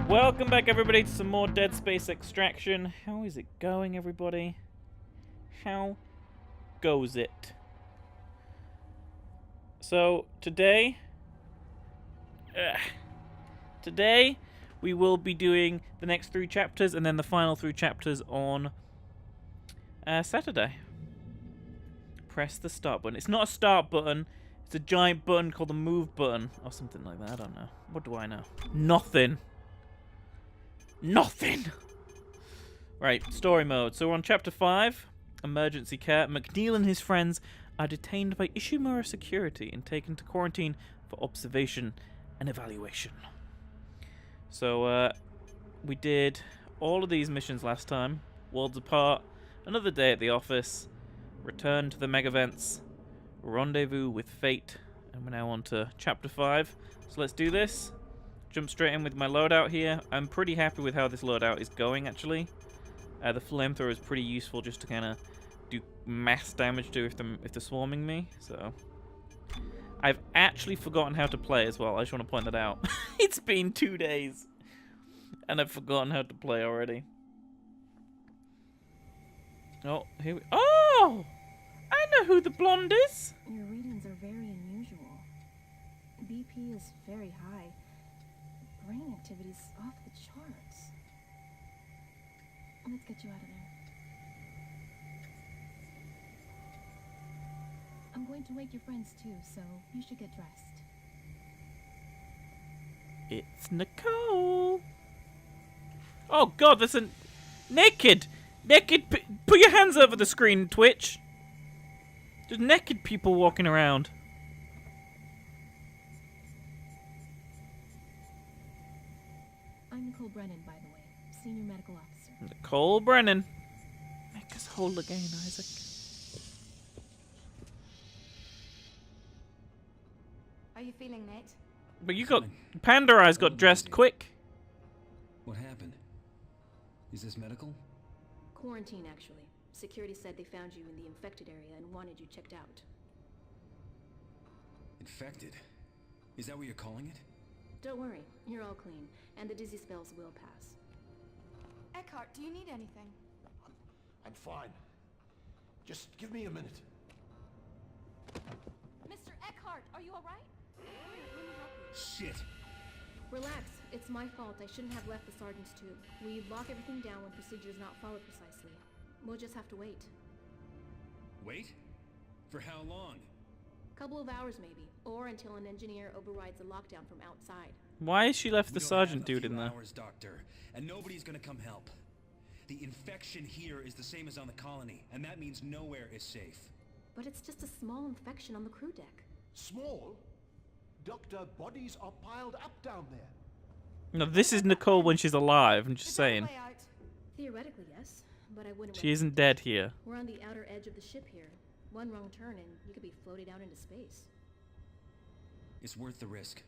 Welcome back, everybody, to some more Dead Space Extraction. How is it going, everybody? How goes it? So, today we will be doing the next 3 chapters and then the final 3 chapters on Saturday. Press the start button. It's not a start button. It's a giant button called the move button or something like that. I don't know. What do I know? Nothing. Nothing! Right, story mode. So we're on chapter 5, emergency care. McNeil and his friends are detained by Ishimura security and taken to quarantine for observation and evaluation. So, we did all of these missions last time. Worlds apart, another day at the office, return to the mega-events, rendezvous with fate, and we're now on to chapter 5. So let's do this. Jump straight in with my loadout here. I'm pretty happy with how this loadout is going, actually. The flamethrower is pretty useful just to kind of do mass damage to if they're swarming me. So I've actually forgotten how to play as well. I just want to point that out. It's been 2 days, and I've forgotten how to play already. Oh, here we... Oh! I know who the blonde is! Your readings are very unusual. BP is very high. Brain activity's off the charts. Let's get you out of there. I'm going to wake your friends too, so you should get dressed. It's Nicole! Oh god, there's a... Naked! Naked... Put your hands over the screen, Twitch! There's naked people walking around. I'm Nicole Brennan, by the way, Senior Medical Officer. Nicole Brennan. Make us whole again, Isaac. Are you feeling Nate? But you got... Panda Eyes got dressed quick. What happened? Is this medical? Quarantine, actually. Security said they found you in the infected area and wanted you checked out. Infected? Is that what you're calling it? Don't worry, you're all clean, and the dizzy spells will pass. Eckhart, do you need anything? I'm fine. Just give me a minute. Mr. Eckhart, are you alright? Let me help you. Shit! Relax, it's my fault. I shouldn't have left the sergeant's tube. We lock everything down when procedure is not followed precisely. We'll just have to wait. Wait? For how long? Couple of hours maybe, or until an engineer overrides the lockdown from outside. Why has she left the We don't sergeant have a dude few in there? hours, Doctor, and nobody's gonna come help. The infection here is the same as on the colony, and that means nowhere is safe. But it's just a small infection on the crew deck. Small? Doctor, bodies are piled up down there. No, this is Nicole when she's alive, I'm just Is there a saying. way out? Theoretically, yes, but I wouldn't She recommend isn't it. dead here. We're on the outer edge of the ship here. One wrong turn and you could be floated out into space. It's worth the risk.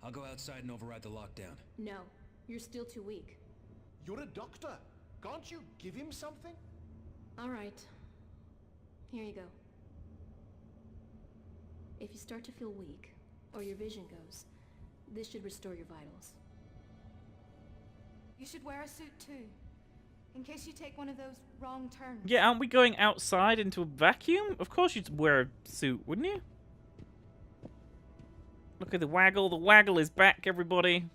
I'll go outside and override the lockdown. No, you're still too weak. You're a doctor. Can't you give him something? All right. Here you go. If you start to feel weak, or your vision goes, this should restore your vitals. You should wear a suit too, in case you take one of those wrong turns. Yeah, aren't we going outside into a vacuum? Of course you'd wear a suit, wouldn't you? Look at the waggle. The waggle is back, everybody.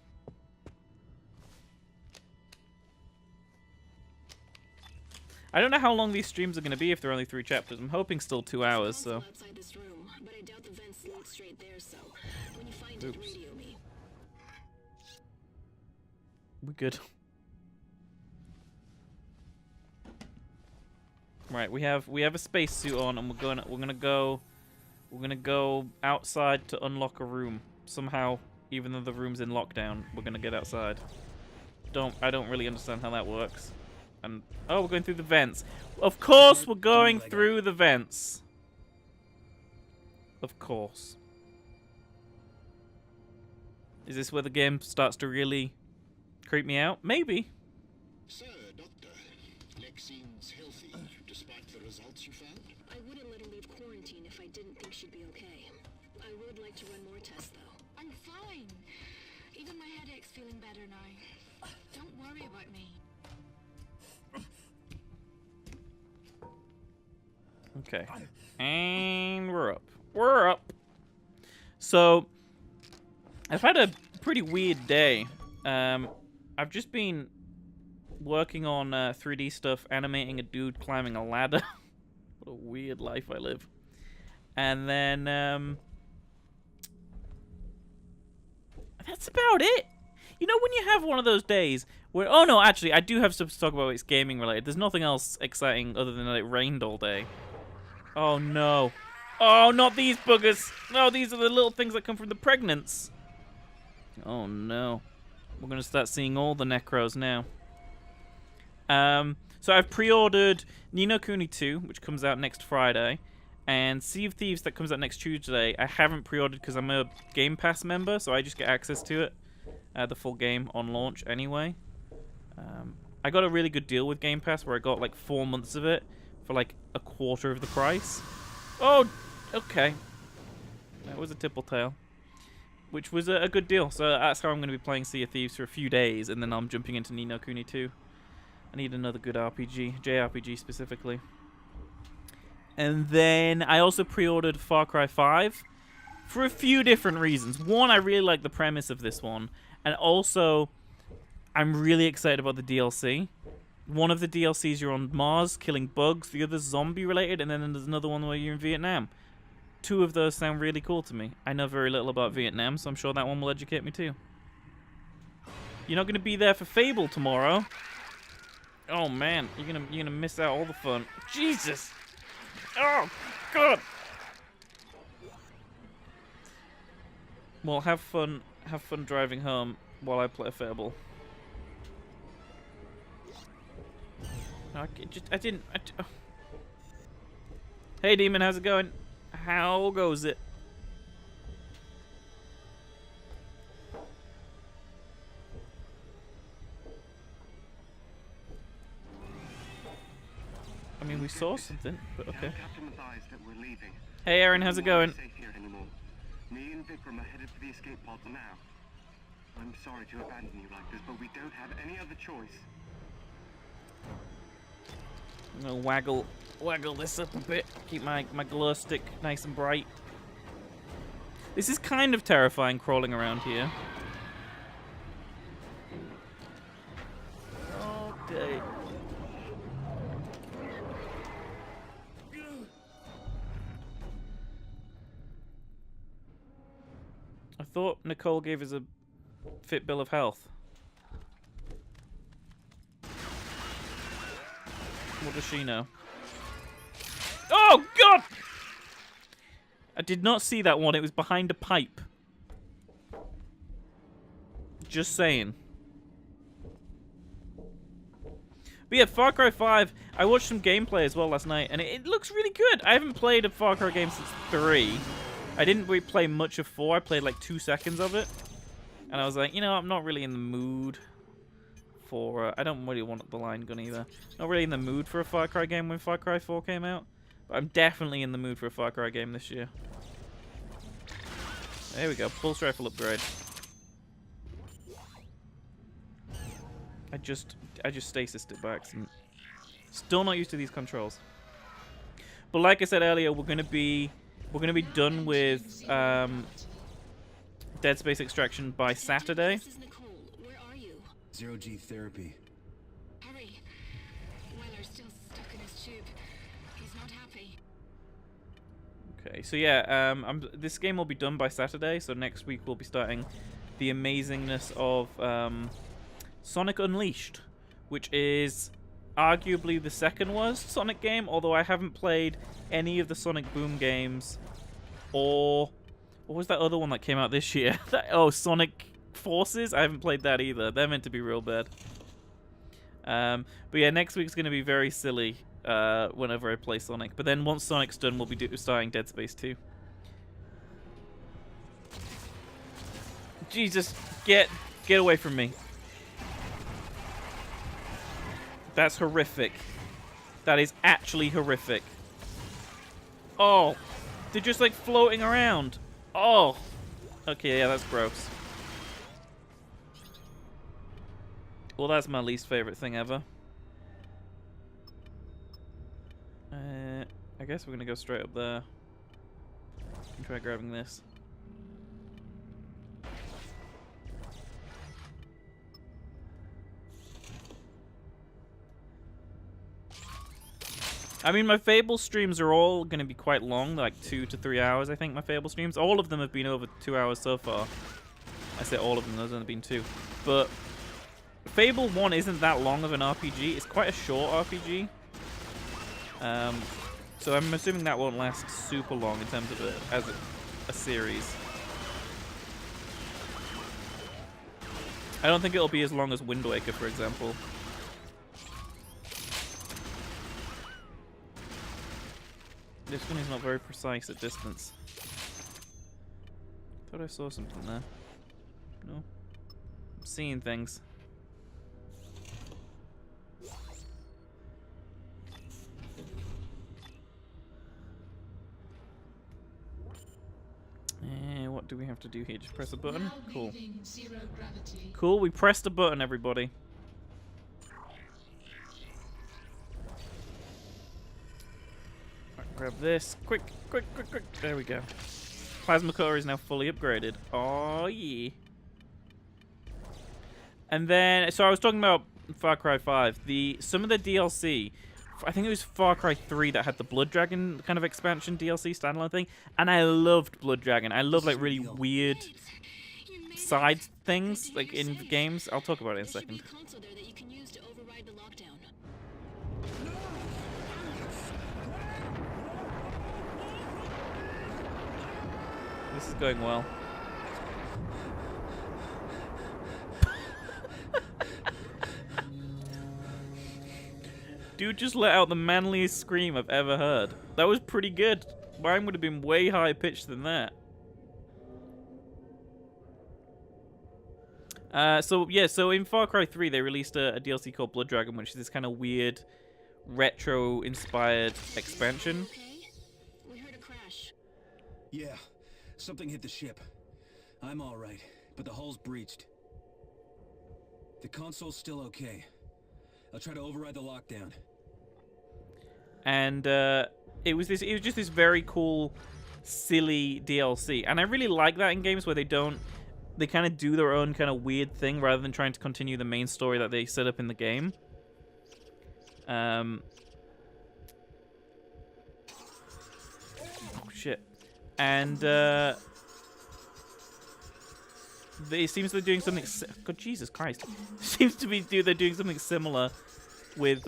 I don't know how long these streams are going to be if they're only 3 chapters. I'm hoping still 2 hours, so... Outside this room, but I doubt the vents lead straight there, so when you find it, radio me. We're good. Right, we have a spacesuit on, and we're gonna go outside to unlock a room somehow. Even though the room's in lockdown, we're gonna get outside. I don't really understand how that works. And oh, we're going through the vents. Of course, we're going through the vents. Of course. Is this where the game starts to really creep me out? Maybe. Sir, Doctor, Lex seems healthy, despite the results you found. I wouldn't let her leave quarantine if I didn't think she'd be okay. I would like to run more tests, though. I'm fine. Even my headache's feeling better now. worry about me. Okay. And we're up. We're up. So, I've had a pretty weird day. I've just been working on 3D stuff, animating a dude climbing a ladder. What a weird life I live. And then, that's about it. You know when you have one of those days where... Oh, no, actually, I do have stuff to talk about. It's gaming related. There's nothing else exciting other than that it rained all day. Oh, no. Oh, not these buggers. No, these are the little things that come from the pregnants. Oh, no. We're going to start seeing all the Necros now. So I've pre-ordered Ni no Kuni 2, which comes out next Friday, and Sea of Thieves that comes out next Tuesday. I haven't pre-ordered because I'm a Game Pass member, so I just get access to it, the full game on launch anyway. I got a really good deal with Game Pass where I got like 4 months of it for like a quarter of the price. Oh, okay. That was a tipple tail. Which was a good deal. So that's how I'm going to be playing Sea of Thieves for a few days, and then I'm jumping into Ni no Kuni 2. I need another good RPG, JRPG specifically. And then I also pre-ordered Far Cry 5 for a few different reasons. One, I really like the premise of this one, and also I'm really excited about the DLC. One of the DLCs you're on Mars killing bugs, the other's zombie related, and then there's another one where you're in Vietnam. Two of those sound really cool to me. I know very little about Vietnam, so I'm sure that one will educate me too. You're not going to be there for Fable tomorrow. Oh man, you're gonna miss out all the fun. Jesus! Oh God! Well, have fun driving home while I play Fable. Oh. Hey Demon, how's it going? How goes it? I mean, we saw something, but okay. Hey Aaron, how's it going? Me and Vikram are headed for the escape pod now. I'm sorry to abandon you like this, but we don't have any other choice. I'm gonna waggle this up a bit. Keep my glow stick nice and bright. This is kind of terrifying crawling around here. Okay. I thought Nicole gave us a fit bill of health. What does she know? Oh, God! I did not see that one. It was behind a pipe. Just saying. But yeah, Far Cry 5, I watched some gameplay as well last night, and it looks really good. I haven't played a Far Cry game since 3. I didn't really play much of 4. I played like 2 seconds of it. And I was like, you know, I'm not really in the mood for... I don't really want the line gun either. Not really in the mood for a Far Cry game when Far Cry 4 came out. But I'm definitely in the mood for a Far Cry game this year. There we go. Pulse rifle upgrade. I just stasis it by accident. Still not used to these controls. But like I said earlier, we're gonna be done with Dead Space Extraction by Saturday. This is Nicole. Where are you? Zero-G therapy. Hurry. Weller's still stuck in his tube. He's not happy. Okay, so yeah, this game will be done by Saturday. So next week we'll be starting the amazingness of Sonic Unleashed, which is arguably the second worst Sonic game, although I haven't played any of the Sonic Boom games, or what was that other one that came out this year? Sonic Forces? I haven't played that either. They're meant to be real bad. But yeah, next week's going to be very silly whenever I play Sonic. But then once Sonic's done, we'll be starting Dead Space 2. Jesus, get away from me. That's horrific. That is actually horrific. Oh, they're just like floating around. Oh, okay, yeah, that's gross. Well, that's my least favorite thing ever. I guess we're gonna go straight up there and try grabbing this. I mean, my Fable streams are all going to be quite long, like 2 to 3 hours, I think, my Fable streams. All of them have been over 2 hours so far. I say all of them, there's only been 2. But Fable 1 isn't that long of an RPG. It's quite a short RPG. So I'm assuming that won't last super long in terms of a series. I don't think it'll be as long as Wind Waker, for example. This one is not very precise at distance. Thought I saw something there. No. I'm seeing things. What do we have to do here? Just press a button? Cool. Cool, we pressed a button, everybody. Grab this. Quick, quick, quick, quick. There we go. Plasma core is now fully upgraded. Oh, yeah. And then, so I was talking about Far Cry 5. Some of the DLC, I think it was Far Cry 3 that had the Blood Dragon kind of expansion DLC standalone thing. And I loved Blood Dragon. I love like really weird side things like in games. I'll talk about it in a second. This is going well. Dude just let out the manliest scream I've ever heard. That was pretty good. Mine would have been way higher pitched than that. So in Far Cry 3 they released a DLC called Blood Dragon, which is this kind of weird retro-inspired expansion. We heard a crash. Yeah, something hit the ship. I'm all right, but the hull's breached. The console's still okay. I'll try to override the lockdown. And it was just this very cool, silly DLC, and I really like that in games where they kind of do their own kind of weird thing rather than trying to continue the main story that they set up in the game. Oh shit. And it seems they're doing something. God, Jesus Christ! Seems to be they're doing something similar with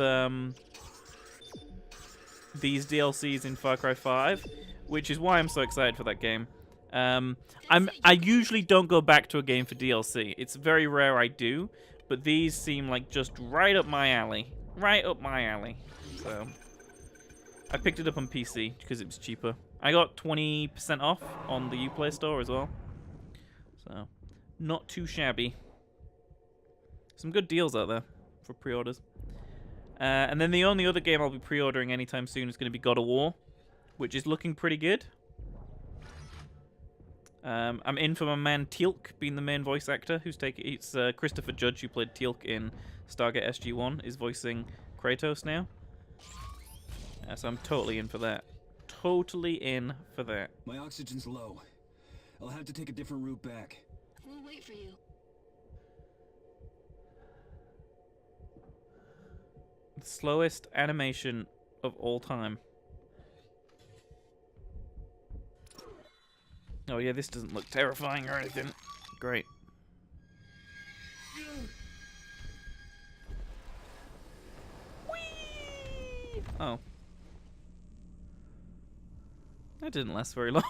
these DLCs in Far Cry 5, which is why I'm so excited for that game. I usually don't go back to a game for DLC. It's very rare I do, but these seem like just right up my alley. Right up my alley. So I picked it up on PC because it was cheaper. I got 20% off on the Uplay store as well. So not too shabby. Some good deals out there for pre-orders. And then the only other game I'll be pre-ordering anytime soon is going to be God of War, which is looking pretty good. I'm in for my man Teal'c being the main voice actor. It's Christopher Judge, who played Teal'c in Stargate SG-1, is voicing Kratos now. So I'm totally in for that. Totally in for that. My oxygen's low. I'll have to take a different route back. We'll wait for you. The slowest animation of all time. Oh yeah, this doesn't look terrifying or anything. Great. Whee! Oh. That didn't last very long.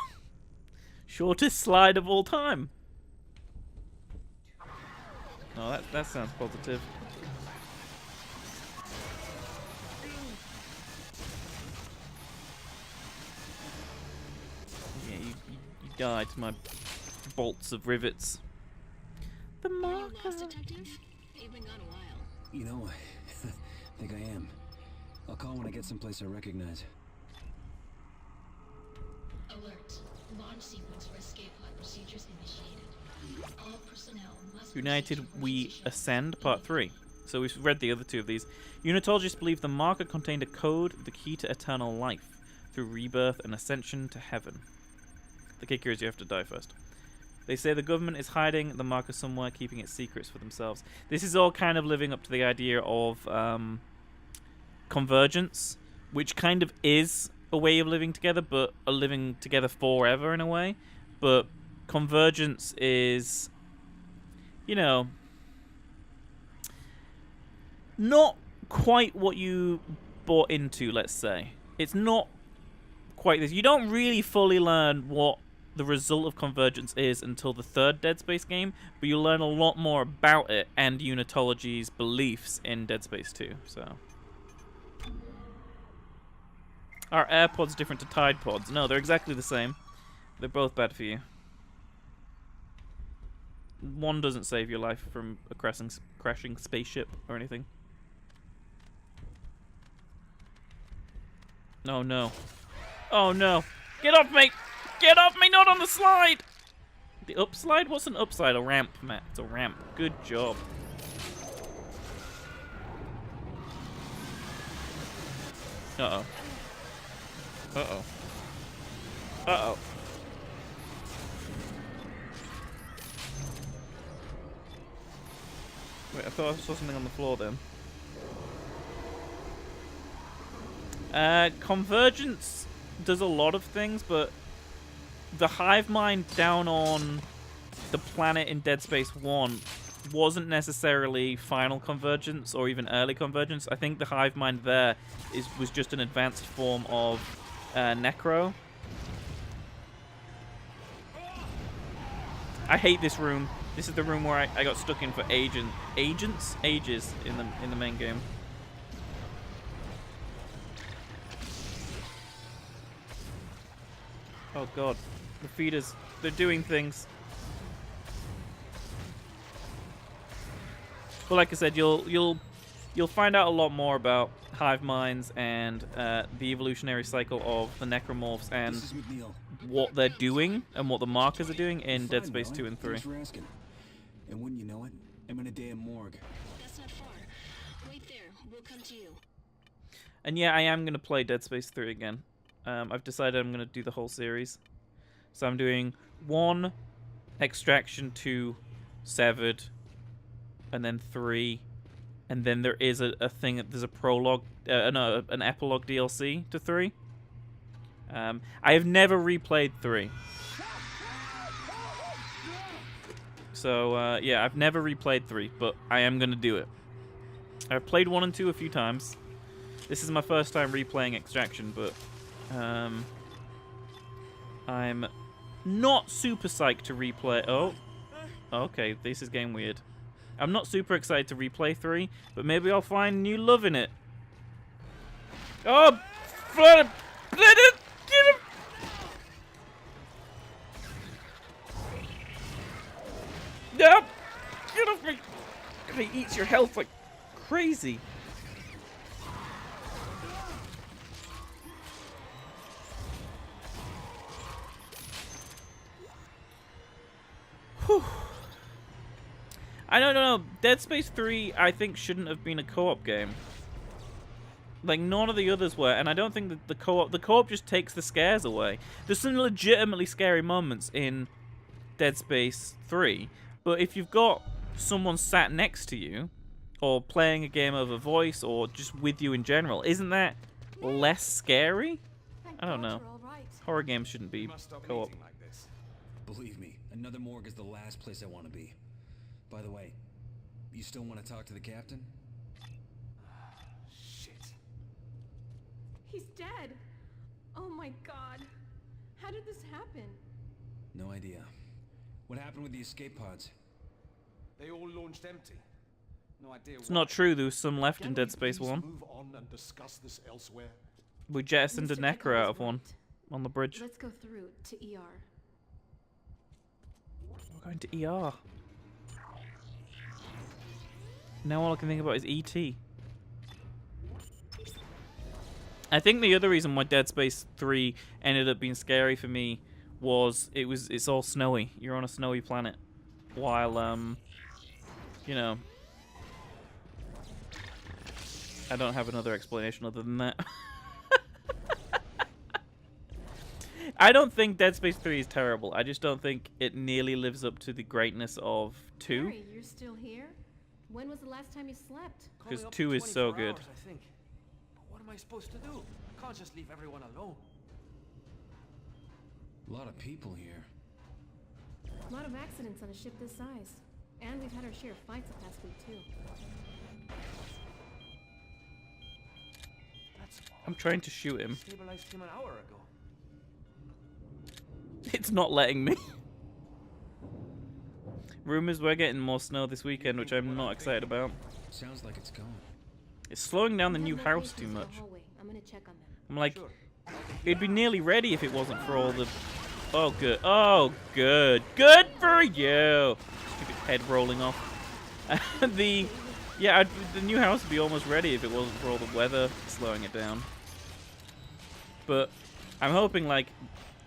Shortest slide of all time. Oh, that sounds positive. Yeah, you died to my bolts of rivets. The marker. Are you lost, detective? You've been gone a while. You know, I think I am. I'll call when I get someplace I recognize. Alert. Launch sequence for escape pod procedures initiated. All personnel must United We Ascend, Part 3. So we've read the other two of these. Unitologists believe the marker contained a code, the key to eternal life, through rebirth and ascension to heaven. The kicker is you have to die first. They say the government is hiding the marker somewhere, keeping its secrets for themselves. This is all kind of living up to the idea of convergence, which kind of is a way of living together, but a living together forever in a way. But convergence is, you know, not quite what you bought into, let's say. It's not quite this. You don't really fully learn what the result of convergence is until the third Dead Space game, but you learn a lot more about it and Unitology's beliefs in Dead Space 2, so. Are AirPods different to Tide Pods? No, they're exactly the same. They're both bad for you. One doesn't save your life from a crashing spaceship or anything. Oh no. Oh no. Get off me! Get off me, not on the slide! The upslide? What's an upside? A ramp, Matt. It's a ramp. Good job. Uh-oh. Uh-oh. Uh-oh. Wait, I thought I saw something on the floor then. Convergence does a lot of things, but the hive mind down on the planet in Dead Space 1 wasn't necessarily final convergence or even early convergence. I think the hive mind there was just an advanced form of Necro. I hate this room. This is the room where I got stuck in for ages in the main game. Oh god, the feeders, they're doing things. But like I said, you'll find out a lot more about hive minds and the evolutionary cycle of the necromorphs and what they're doing and what the markers are doing in Dead Space 2 and 3. And wouldn't you know it, I'm in a damn morgue. That's not far. Wait there. We'll come to you. And yeah, I am gonna play Dead Space 3 again. I've decided I'm gonna do the whole series. So I'm doing 1, Extraction, 2, Severed, and then 3, and then there is a thing. There's a prologue, no, an epilogue DLC to 3. I have never replayed 3. So yeah, I've never replayed 3, but I am gonna do it. I've played 1 and 2 a few times. This is my first time replaying Extraction, but I'm not super psyched to replay. Oh, okay, this is getting weird. I'm not super excited to replay 3, but maybe I'll find new love in it. Oh, flood it! Get him! No! Get off me! He eats your health like crazy. Whew. I don't know. Dead Space 3, I think, shouldn't have been a co-op game. Like, none of the others were, and I don't think that the co-op just takes the scares away. There's some legitimately scary moments in Dead Space 3, but if you've got someone sat next to you, or playing a game over voice, or just with you in general, isn't that less scary? I don't know. Horror games shouldn't be co-op. Believe me, another morgue is the last place I want to be. By the way, you still want to talk to the captain? Shit. He's dead. Oh my god. How did this happen? No idea. What happened with the escape pods? They all launched empty. No idea. It's not true, there was some left in Dead Space 1. Move on and discuss this elsewhere. We jettisoned a Mr. Necro Pickle out was of one right. on the bridge. Let's go through to ER. We're going to ER. Now all I can think about is E.T. I think the other reason why Dead Space 3 ended up being scary for me was it's all snowy. You're on a snowy planet while you know, I don't have another explanation other than that. I don't think Dead Space 3 is terrible. I just don't think it nearly lives up to the greatness of 2. Harry, you're still here? When was the last time you slept? Because Coming up 2 to is so 24 good. hours, I think. But what am I supposed to do? I can't just leave everyone alone. A lot of people here. A lot of accidents on a ship this size. And we've had our share of fights the past week, too. That's I'm trying to shoot him. stabilized him an hour ago. It's not letting me. Rumors we're getting more snow this weekend, which I'm not excited about. Sounds like it's gone. It's slowing down the We new have house locations too in the much. hallway. I'm gonna check on them. I'm like, Sure. it'd be nearly ready if it wasn't for all the... Oh, good. Oh, good. Good for you. Stupid head rolling off. The new house would be almost ready if it wasn't for all the weather slowing it down. But I'm hoping, like,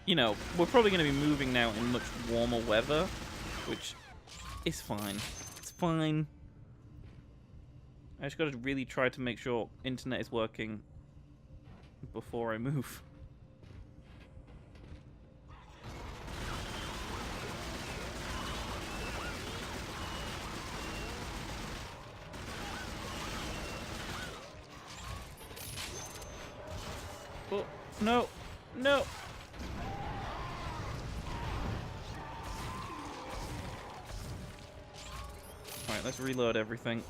you know, we're probably going to be moving now in much warmer weather, which is fine. It's fine. I just got to really try to make sure internet is working before I move. Oh, no, no. Alright, let's reload everything.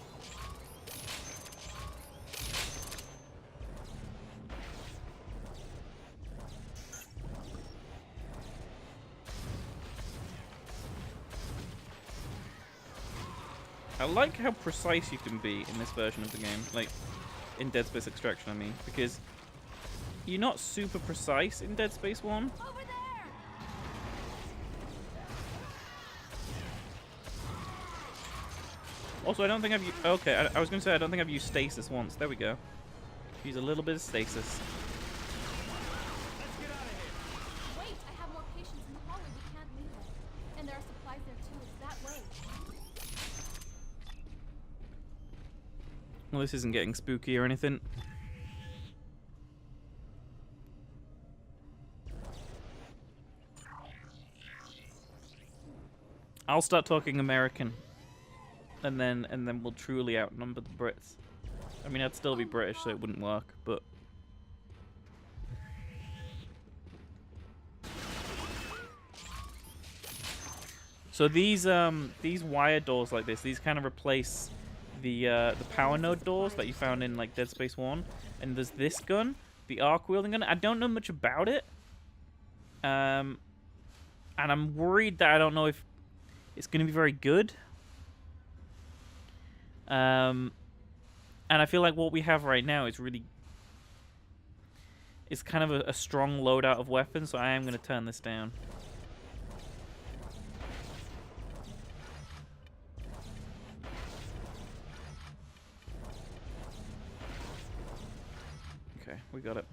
I like how precise you can be in this version of the game, like in Dead Space Extraction, I mean, because you're not super precise in Dead Space 1. Over there! Also, I don't think I've used... Okay, I was going to say I don't think I've used stasis once. There we go. Use a little bit of stasis. Wait, I have more patients in the hallway. We can't leave them. And there are supplies there too. It's that way. Well, this isn't getting spooky or anything. I'll start talking American, and then we'll truly outnumber the Brits. I mean, I'd still be British, so it wouldn't work, but... So these wire doors like this, these kind of replace the power node doors that you found in like Dead Space 1. And there's this gun, the arc wielding gun. I don't know much about it. And I'm worried that I don't know if it's going to be very good. And I feel like what we have right now is really... It's kind of a strong loadout of weapons, so I am going to turn this down. Okay, we got it.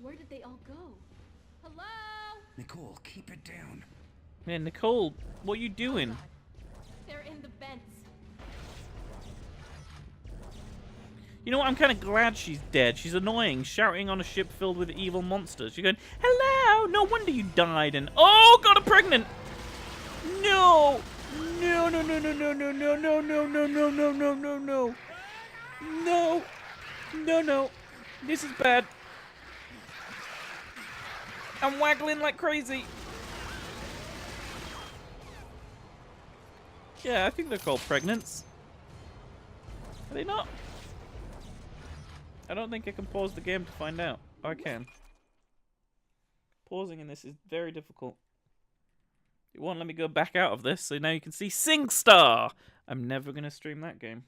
Where did they all go? Hello? Nicole, keep it down. Man, Nicole, what are you doing? They're in the vents. You know what? I'm kind of glad she's dead. She's annoying, shouting on a ship filled with evil monsters. You're going, hello! No wonder you died and... Oh, God, I'm pregnant! No! No, no, no, no, no, no, no, no, no, no, no, no, no, no, no. No. No, no. This is bad. I'm waggling like crazy. Yeah, I think they're called pregnants. Are they not? I don't think I can pause the game to find out. Oh, I can. Pausing in this is very difficult. It won't let me go back out of this, so now you can see SingStar! I'm never going to stream that game.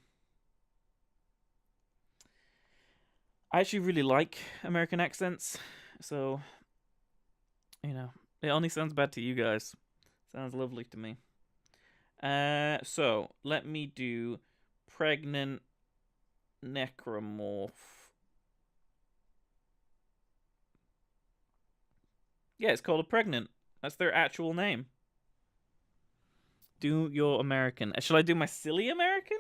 I actually really like American accents, so, you know, it only sounds bad to you guys. Sounds lovely to me. So, let me do Pregnant Necromorph. Yeah, it's called a Pregnant. That's their actual name. Do your American. Shall I do my silly American?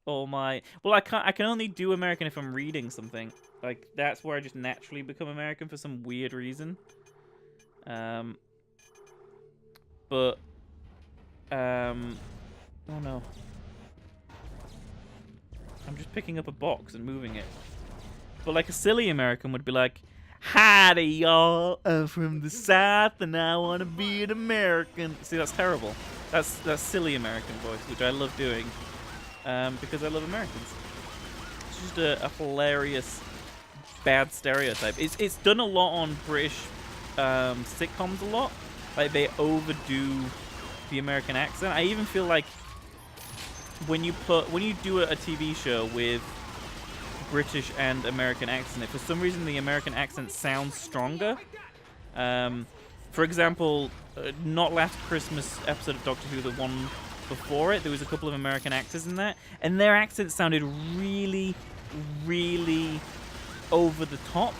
Or my... Well, I can only do American if I'm reading something. Like, that's where I just naturally become American for some weird reason. Oh no. I'm just picking up a box and moving it. But like a silly American would be like, "Howdy, y'all. I'm from the South and I want to be an American." See, that's terrible. That's silly American voice, which I love doing because I love Americans. It's just a hilarious bad stereotype. It's done a lot on British sitcoms a lot. Like, they overdo the American accent. I even feel like when you do a TV show with British and American accent, if for some reason the American accent sounds stronger. For example, not last Christmas episode of Doctor Who, the one before it, there was a couple of American actors in that, and their accents sounded really, really over the top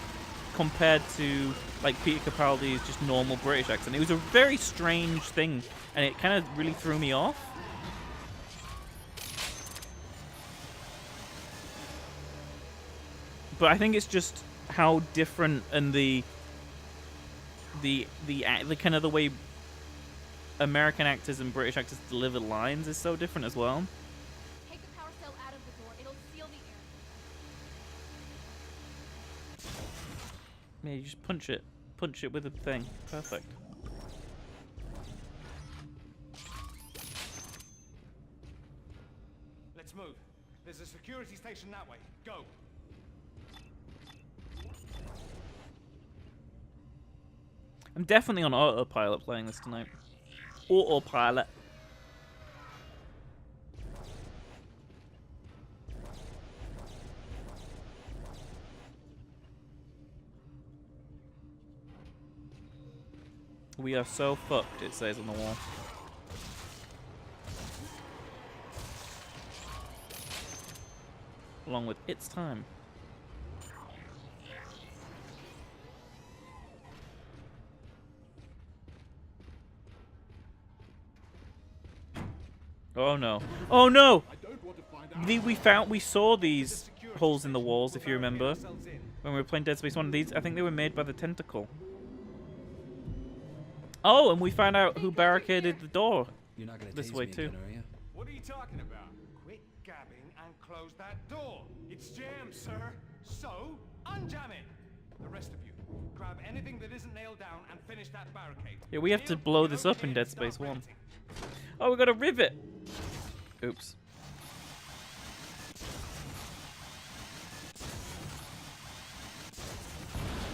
compared to like Peter Capaldi's just normal British accent. It was a very strange thing, and it kind of really threw me off. But I think it's just how different, and the kind of the way American actors and British actors deliver lines is so different as well. Take the power cell out of the door. It'll seal the air. Yeah, you just punch it with a thing. Perfect. Let's move. There's a security station that way. Go. I'm definitely on autopilot playing this tonight. Autopilot. We are so fucked, it says on the wall. Along with It's Time. Oh no. Oh no! We saw these holes in the walls, if you remember. When we were playing Dead Space 1. These, I think they were made by the Tentacle. Oh, and we found out who barricaded the door. You're not gonna this tase way me too. again, are you? What are you talking about? Quit gabbing and close that door. It's jammed, sir. So, unjam it. The rest of you, grab anything that isn't nailed down and finish that barricade. Yeah, we have to blow this up in Dead Space 1. Oh, we got a rivet. Oops.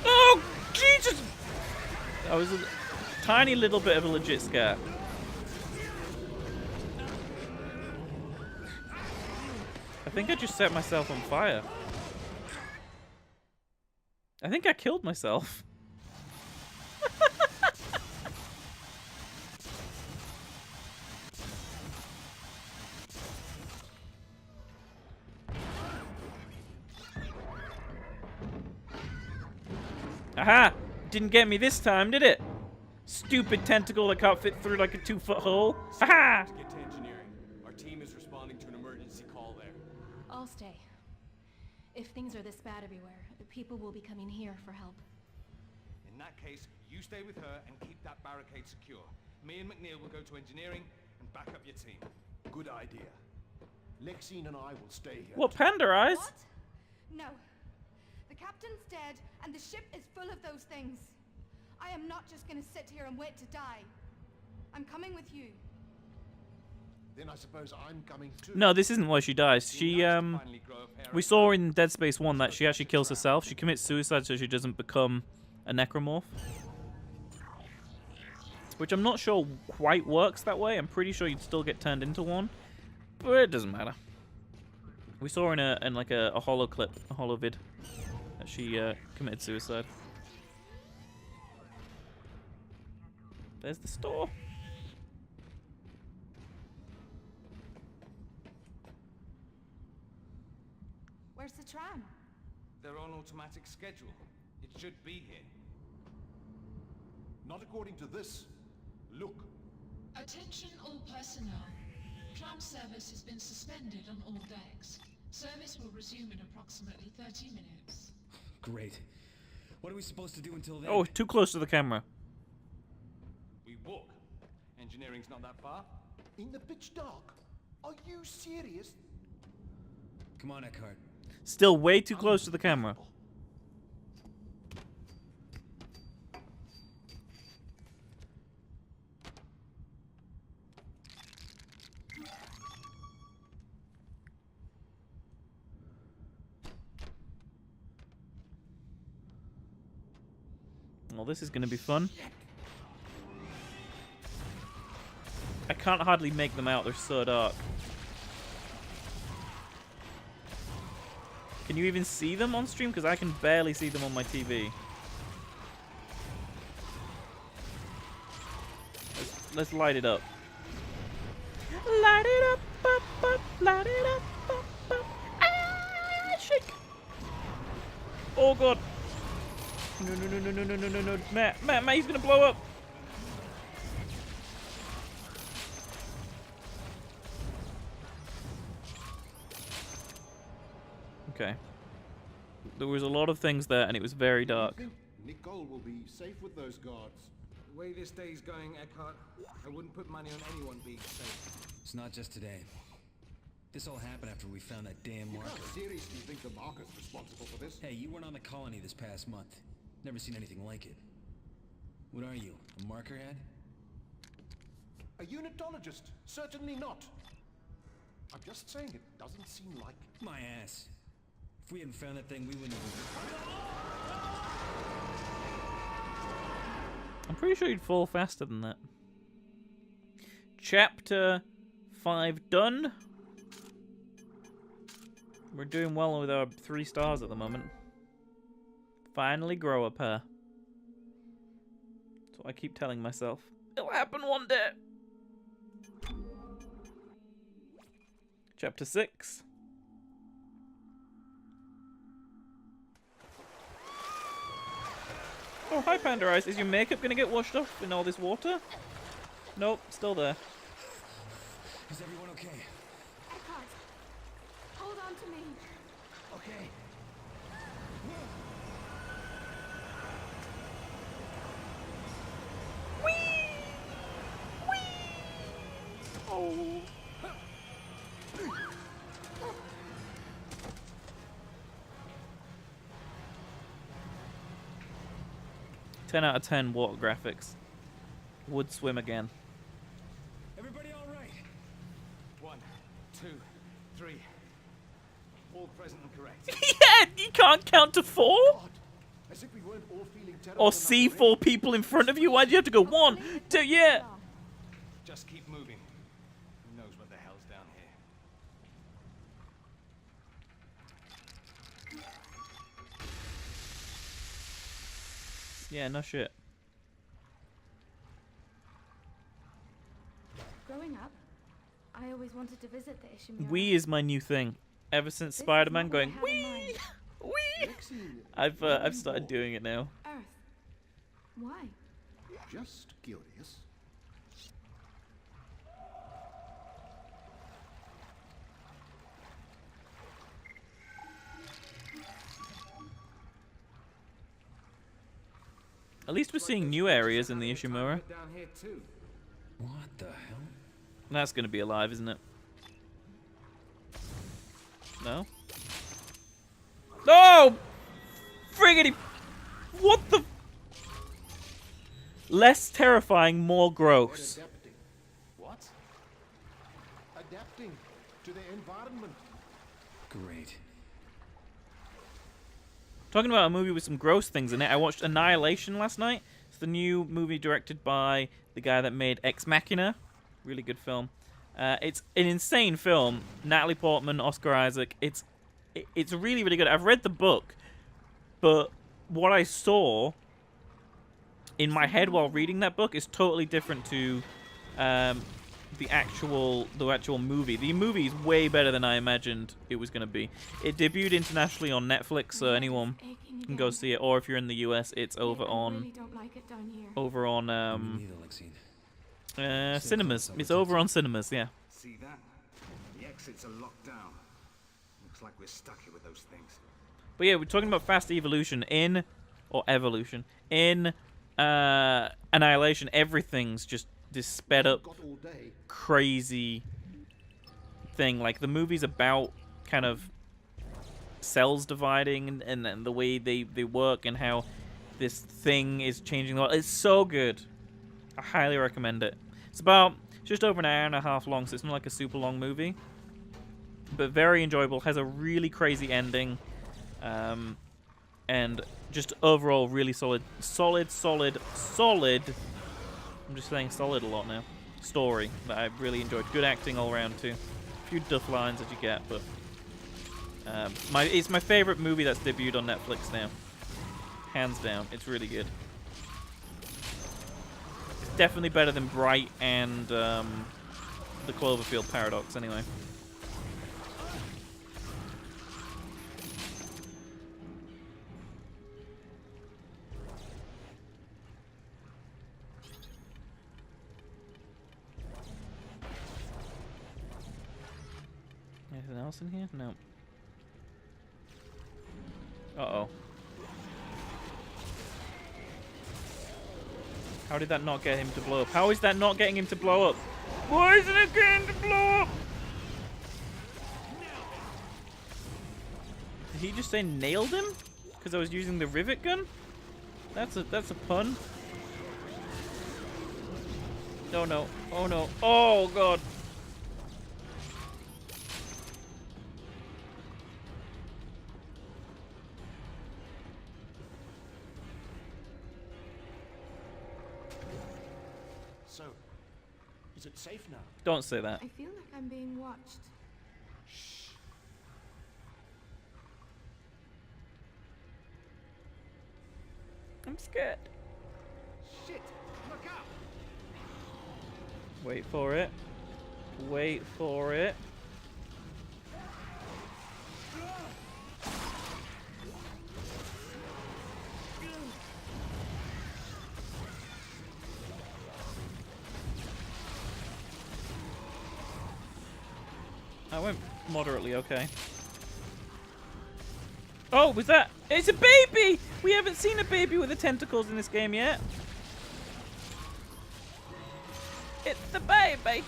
Oh, Jesus! That was a tiny little bit of a legit scare. I think I just set myself on fire. I think I killed myself. Aha! Didn't get me this time, did it? Stupid tentacle that can't fit through like a 2-foot hole. Aha! Get to engineering. Our team is responding to an emergency call there. I'll stay. If things are this bad everywhere, the people will be coming here for help. In that case, you stay with her and keep that barricade secure. Me and McNeil will go to engineering and back up your team. Good idea. Lexine and I will stay here. What, panda eyes? What? No. The captain's dead, and the ship is full of those things. I am not just gonna sit here and wait to die. I'm coming with you. Then I suppose I'm coming too. No, this isn't why she dies. She, we saw in Dead Space 1 that she actually kills herself. She commits suicide so she doesn't become a necromorph. Which I'm not sure quite works that way. I'm pretty sure you'd still get turned into one. But it doesn't matter. We saw in like a holo clip, a holo vid, that she committed suicide. There's the store. Where's the tram? They're on automatic schedule. It should be here. Not according to this. Look. A Attention all personnel. Tram service has been suspended on all decks. Service will resume in approximately 30 minutes. Great. What are we supposed to do until then? Oh, too close to the camera. We walk. Engineering's not that far. In the pitch dark? Are you serious? Come on, Eckhart. Still way too close to the camera. Well, this is going to be fun. I can't hardly make them out, they're so dark. Can you even see them on stream? Because I can barely see them on my TV. Let's light it up. Light it up, light it up, ah, shake. Oh god. No. Matt, he's gonna blow up. Okay. There was a lot of things there, and it was very dark. Nicole will be safe with those guards. The way this day's going, Eckhart, I wouldn't put money on anyone being safe. It's not just today. This all happened after we found that damn You marker. can't seriously think the marker's responsible for this? Hey, you weren't on the colony this past month. Never seen anything like it. What are you, a marker head? A unitologist? Certainly not. I'm just saying it doesn't seem like... My ass. If we hadn't found that thing, we wouldn't have... I'm pretty sure you'd fall faster than that. Chapter 5 done. We're doing well with our 3 stars at the moment. Finally grow a pair. That's what I keep telling myself. It'll happen one day. Chapter 6. Oh, hi Panda Eyes. Is your makeup gonna get washed off in all this water? Nope, still there. Is everyone okay? Eckhart, hold on to me. Okay. Oh. 10 out of 10 water graphics. Would swim again. Everybody all right? 1, 2, 3. All present and correct. Yeah, you can't count to 4? God, as if we weren't all feeling terrible Or enough see already. 4 people in front of you? Why'd you have to go 1, 2, yeah? Just keep moving. Who knows what the hell's down here? Yeah, no shit. Growing up, I always wanted to visit the Ishimura. Wee is my new thing. Ever since This is Spider-Man not what I going had in wee, mind. wee. Lexi, I've started doing it now. Earth. Why? just curious. At least we're seeing new areas in the Ishimura. Down here too. What the hell? That's gonna be alive, isn't it? No? No! Friggity! What the? Less terrifying, more gross. Adapting. What? Adapting to the environment. Great. Talking about a movie with some gross things in it, I watched Annihilation last night. It's the new movie directed by the guy that made Ex Machina. Really good film. It's an insane film. Natalie Portman, Oscar Isaac. It's really, really good. I've read the book, but what I saw in my head while reading that book is totally different to the actual movie. The movie is way better than I imagined it was going to be. It debuted internationally on Netflix, so anyone can go see it. Or if you're in the US, it's over on I really don't like it down here. over on Me neither, Lexine. Cinemas. It's over on cinemas, yeah. See that? The exits are locked down. Looks like we're stuck here with those things. But yeah, we're talking about fast evolution evolution. In Annihilation, everything's just this sped up, crazy thing. Like, the movie's about kind of cells dividing and the way they work and how this thing is changing the world. It's so good. I highly recommend it. It's about just over an hour and a half long, so it's not like a super long movie. But very enjoyable. Has a really crazy ending. And just overall really solid. I'm just saying solid a lot now. Story that I really enjoyed. Good acting all around too. A few duff lines that you get, but it's my favorite movie that's debuted on Netflix now. Hands down, it's really good. It's definitely better than Bright and the Cloverfield Paradox, anyway. Anything else in here? No. Uh-oh. How did that not get him to blow up? How is that not getting him to blow up? Why isn't it getting him to blow up? Did he just say nailed him? Because I was using the rivet gun? That's a pun. Oh no. Oh no. Oh god. So, is it safe now? Don't say that. I feel like I'm being watched. Shh. I'm scared. Shit! Look out! Wait for it. Wait for it. I went moderately okay. Oh, was that? It's a baby! We haven't seen a baby with the tentacles in this game yet. It's the baby!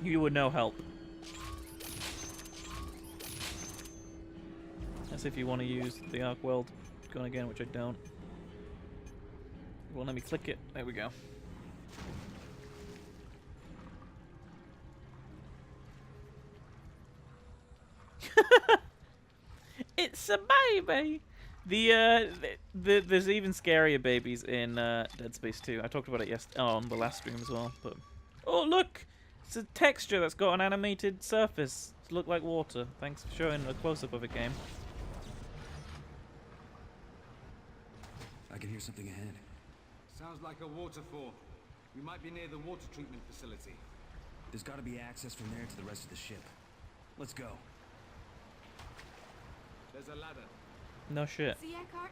You were no help. That's if you want to use the arc weld gun again, which I don't. Well, let me click it. There we go. It's a baby. There's even scarier babies in Dead Space 2. I talked about it on the last stream as well. But oh look, it's a texture that's got an animated surface to look like water. Thanks for showing a close-up of a game. I can hear something ahead. Sounds like a waterfall. We might be near the water treatment facility. There's got to be access from there to the rest of the ship. Let's go. There's a ladder. No shit. See, Eckhart?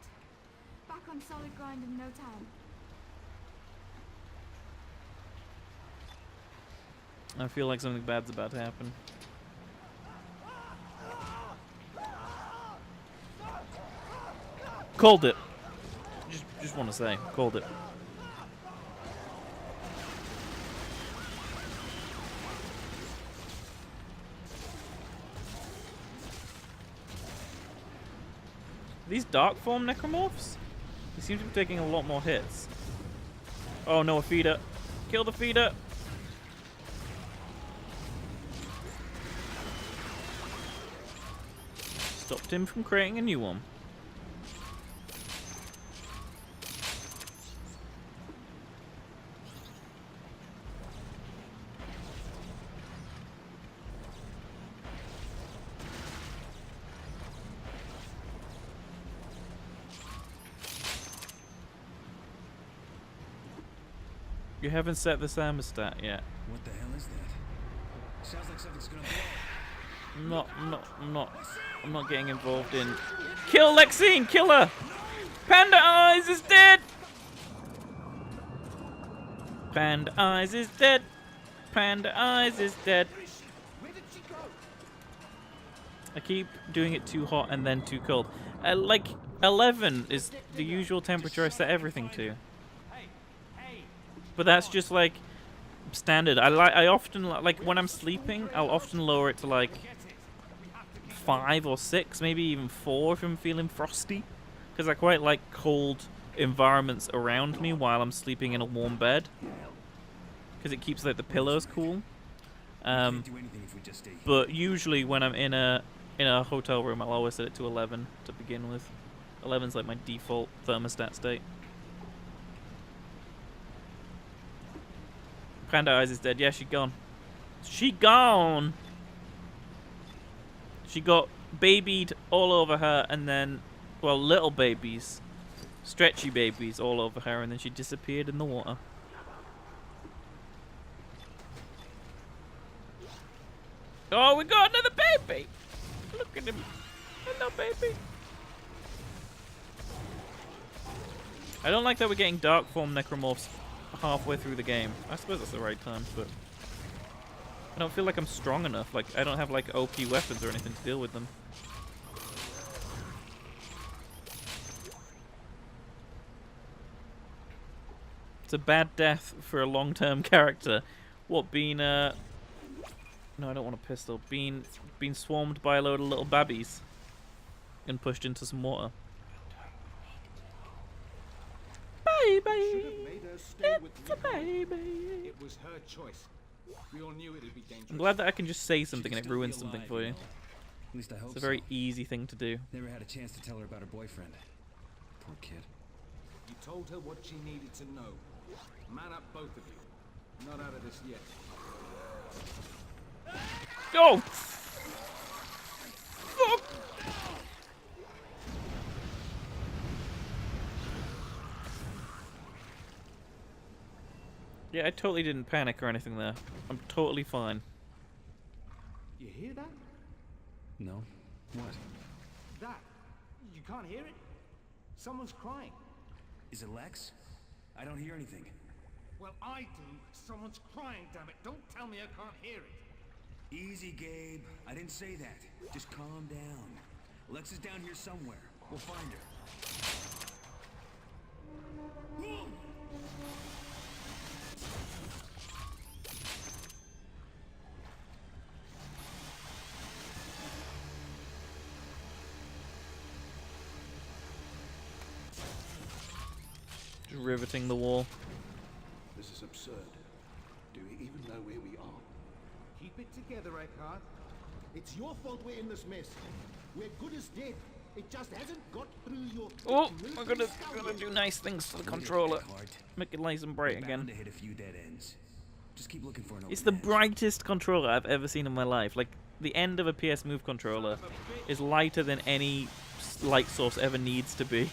Back on solid ground in no time. I feel like something bad's about to happen. Called it. Just want to say, called it. These dark form necromorphs? They seem to be taking a lot more hits. Oh no, a feeder. Kill the feeder! Stopped him from creating a new one. You haven't set the thermostat yet. What the hell is that? Sounds like something's gonna blow. I'm not getting involved in. Kill Lexine! Kill her! Panda Eyes is dead! Panda Eyes is dead! Panda Eyes is dead! I keep doing it too hot and then too cold. Like 11 is the usual temperature I set everything to. But that's just like standard. I often like when I'm sleeping, I'll often lower it to like 5 or 6, maybe even 4 if I'm feeling frosty, because I quite like cold environments around me while I'm sleeping in a warm bed, because it keeps like the pillows cool. But usually when I'm in a hotel room, I'll always set it to 11 to begin with. 11's like my default thermostat state. Panda Eyes is dead. Yeah, she gone. She gone! She got babied all over her, and then, well, little babies, stretchy babies all over her, and then she disappeared in the water. Oh, we got another baby! Look at him. Hello, baby. I don't like that we're getting dark form necromorphs halfway through the game. I suppose that's the right time, but I don't feel like I'm strong enough. Like, I don't have like OP weapons or anything to deal with them. It's a bad death for a long-term character. What, being no, I don't want a pistol. Being swarmed by a load of little babbies and pushed into some water. Baby, it's a baby. It was her choice. We all knew it'd be dangerous. I'm glad that I can just say something and it ruins something for you. At least I hope It's a very easy thing to do. Never had a chance to tell her about her boyfriend. Poor kid. You told her what she needed to know. Man up, both of you. Not out of this yet. Go! Fuck! Yeah, I totally didn't panic or anything there. I'm totally fine. You hear that? No. What? That. You can't hear it? Someone's crying. Is it Lex? I don't hear anything. Well, I do. Someone's crying, damn it. Don't tell me I can't hear it. Easy, Gabe. I didn't say that. Just calm down. Lex is down here somewhere. We'll find her. Just riveting the wall. This is absurd. Do we even know where we are? Keep it together, Eckhart. It's your fault we're in this mess. We're good as dead. It just hasn't got through your... Oh, we're gonna do nice things to the controller. Make it nice and bright again. To hit a few dead ends. Just keep looking for an It's the brightest controller I've ever seen in my life. Like, the end of a PS Move controller is lighter than any light source ever needs to be.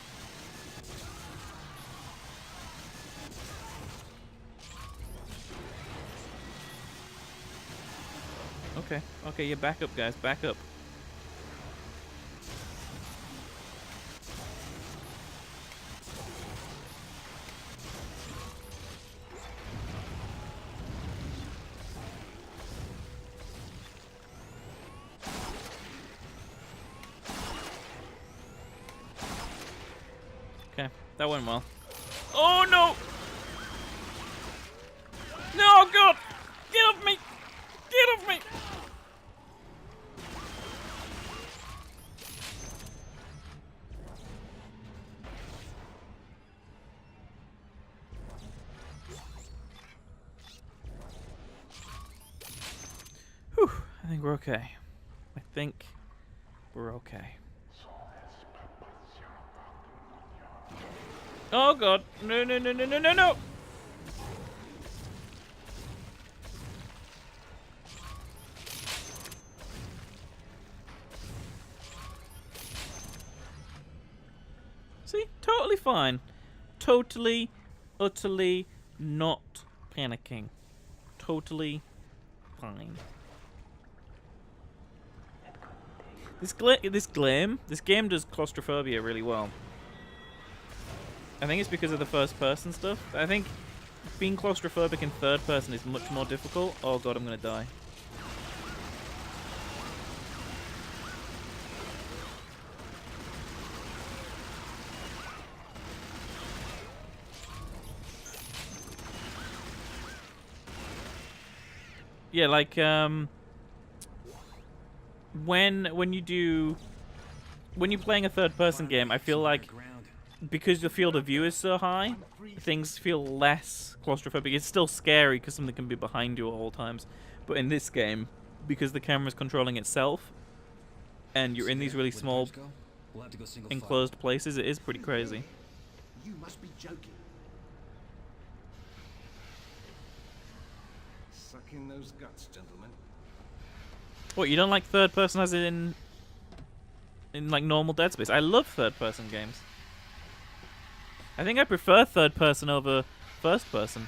Okay, yeah, back up, guys, back up. Okay, that went well. Oh no! No, God! Get off me! Get off me! Whew, I think we're okay. I think we're okay. Oh God! No, no, no, no, no, no, no! See? Totally fine. Totally, utterly not panicking. Totally fine. This game does claustrophobia really well. I think it's because of the first person stuff. I think being claustrophobic in third person is much more difficult. Oh god, I'm gonna die. Yeah, like when you're playing a third person game, I feel like because the field of view is so high, things feel less claustrophobic. It's still scary because something can be behind you at all times. But in this game, because the camera's controlling itself, and you're in these really small, enclosed places, it is pretty crazy. You must be joking. Suck in those guts, gentlemen. What, you don't like third person as in like normal Dead Space? I love third person games. I think I prefer third person over first person.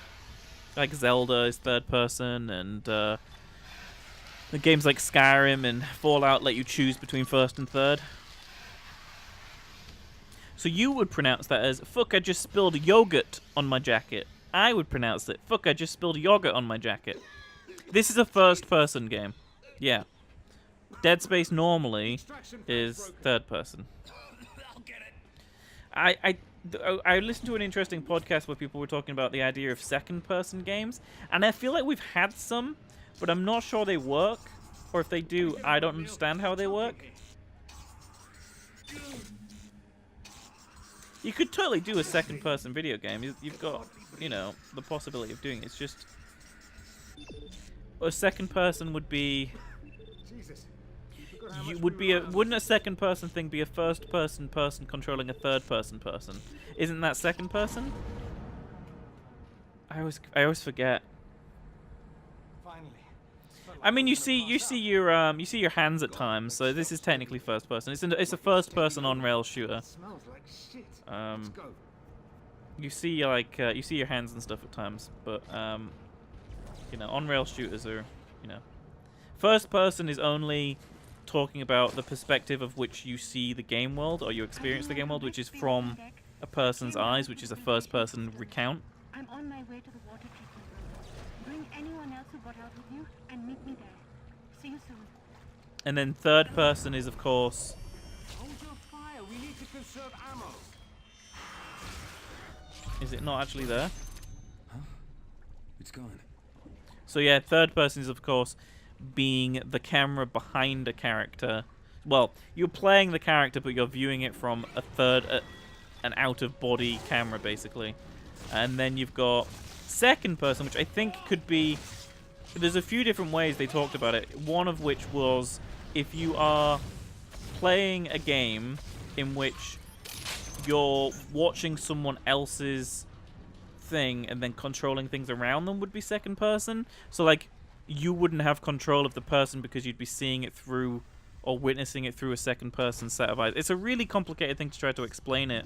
Like Zelda is third person, and the games like Skyrim and Fallout let you choose between first and third. So you would pronounce that as, fuck, I just spilled yogurt on my jacket. I would pronounce it, fuck, I just spilled yogurt on my jacket. This is a first person game. Yeah. Dead Space normally is third person. I listened to an interesting podcast where people were talking about the idea of second-person games, and I feel like we've had some, but I'm not sure they work, or if they do, I don't understand how they work. You could totally do a second-person video game. You've got, you know, the possibility of doing it. It's just a second person would be. Wouldn't a second person thing be a first person controlling a third person? Isn't that second person? I always forget. I mean, you see your hands at times, so this is technically first person. It's a first person on rail shooter. You see you see your hands and stuff at times, but you know, on rail shooters are, you know, first person is only talking about the perspective of which you see the game world, or you experience the game world, which is from a person's eyes, which is a first person recount. I'm on my way to the water treatment room. Bring anyone else who got out with you and meet me there. See you soon. And then third person is, of course, Hold your fire. We need to conserve ammo. is it not actually there? Huh? It's gone. So yeah, third person is, of course, being the camera behind a character. Well, you're playing the character, but you're viewing it from an out-of-body camera, basically. And then you've got second person, which I think could be. There's a few different ways they talked about it. One of which was if you are playing a game in which you're watching someone else's thing and then controlling things around them would be second person. So like, you wouldn't have control of the person because you'd be seeing it through or witnessing it through a second person set of eyes. It's a really complicated thing to try to explain it.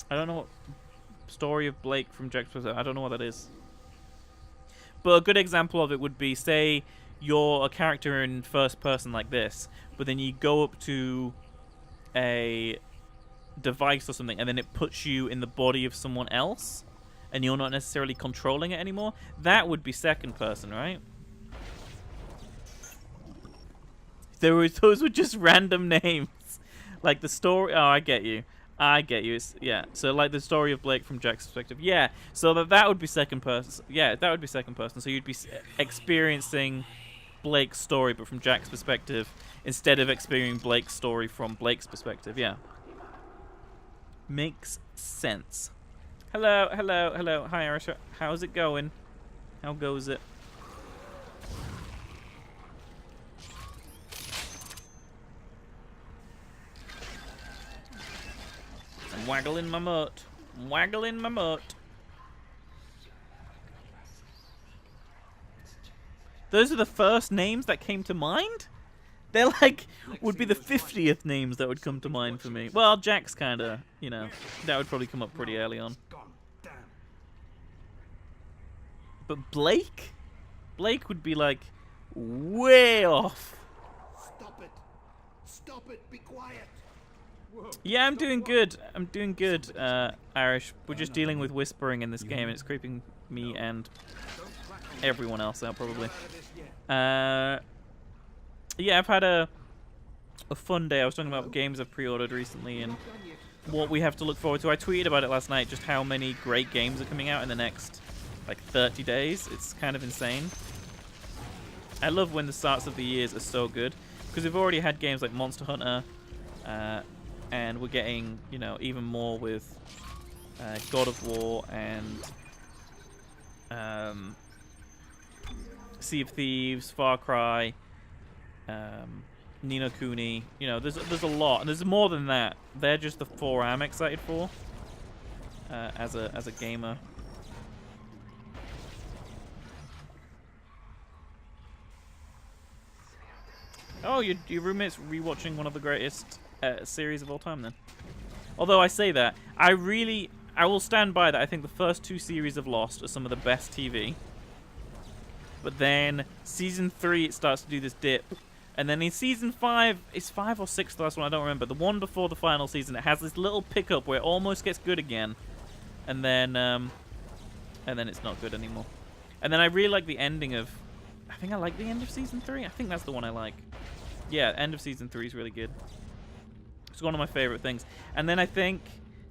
I don't know what story of Blake from Jack's perspective. I don't know what that is. But a good example of it would be, say you're a character in first person like this, but then you go up to a device or something and then it puts you in the body of someone else and you're not necessarily controlling it anymore. That would be second person, right? Those were just random names. Like the story. Oh, I get you. Yeah. So like the story of Blake from Jack's perspective. Yeah. So that would be second person. Yeah, that would be second person. So you'd be experiencing Blake's story, but from Jack's perspective, instead of experiencing Blake's story from Blake's perspective. Yeah. Makes sense. Hello. Hi, Arisha. How's it going? How goes it? I'm waggling my mutt. Those are the first names that came to mind? They're like, would be the 50th names that would come to mind for me. Well, Jack's kinda, you know, that would probably come up pretty early on. But Blake? Blake would be like way off. Stop it. Stop it. Be quiet. Yeah, I'm doing good. I'm doing good, Irish. We're just dealing with whispering in this game, and it's creeping me and everyone else out, probably. Yeah, I've had a fun day. I was talking about games I've pre-ordered recently and what we have to look forward to. I tweeted about it last night, just how many great games are coming out in the next, like, 30 days. It's kind of insane. I love when the starts of the years are so good, because we've already had games like Monster Hunter, and we're getting, you know, even more with God of War and Sea of Thieves, Far Cry, Ni no Kuni. You know, there's a lot, and there's more than that. They're just the 4 I'm excited for as a gamer. Oh, your roommate's rewatching one of the greatest series of all time, then. Although I say that, I will stand by that. I think the first 2 series of Lost are some of the best TV. But then season 3, it starts to do this dip, and then in season 5, it's 5 or 6, the last one, I don't remember. The one before the final season, it has this little pickup where it almost gets good again, and then it's not good anymore. And then I really like the ending of, I think I like the end of season 3. I think that's the one I like. Yeah, end of season 3 is really good. It's one of my favorite things. And then I think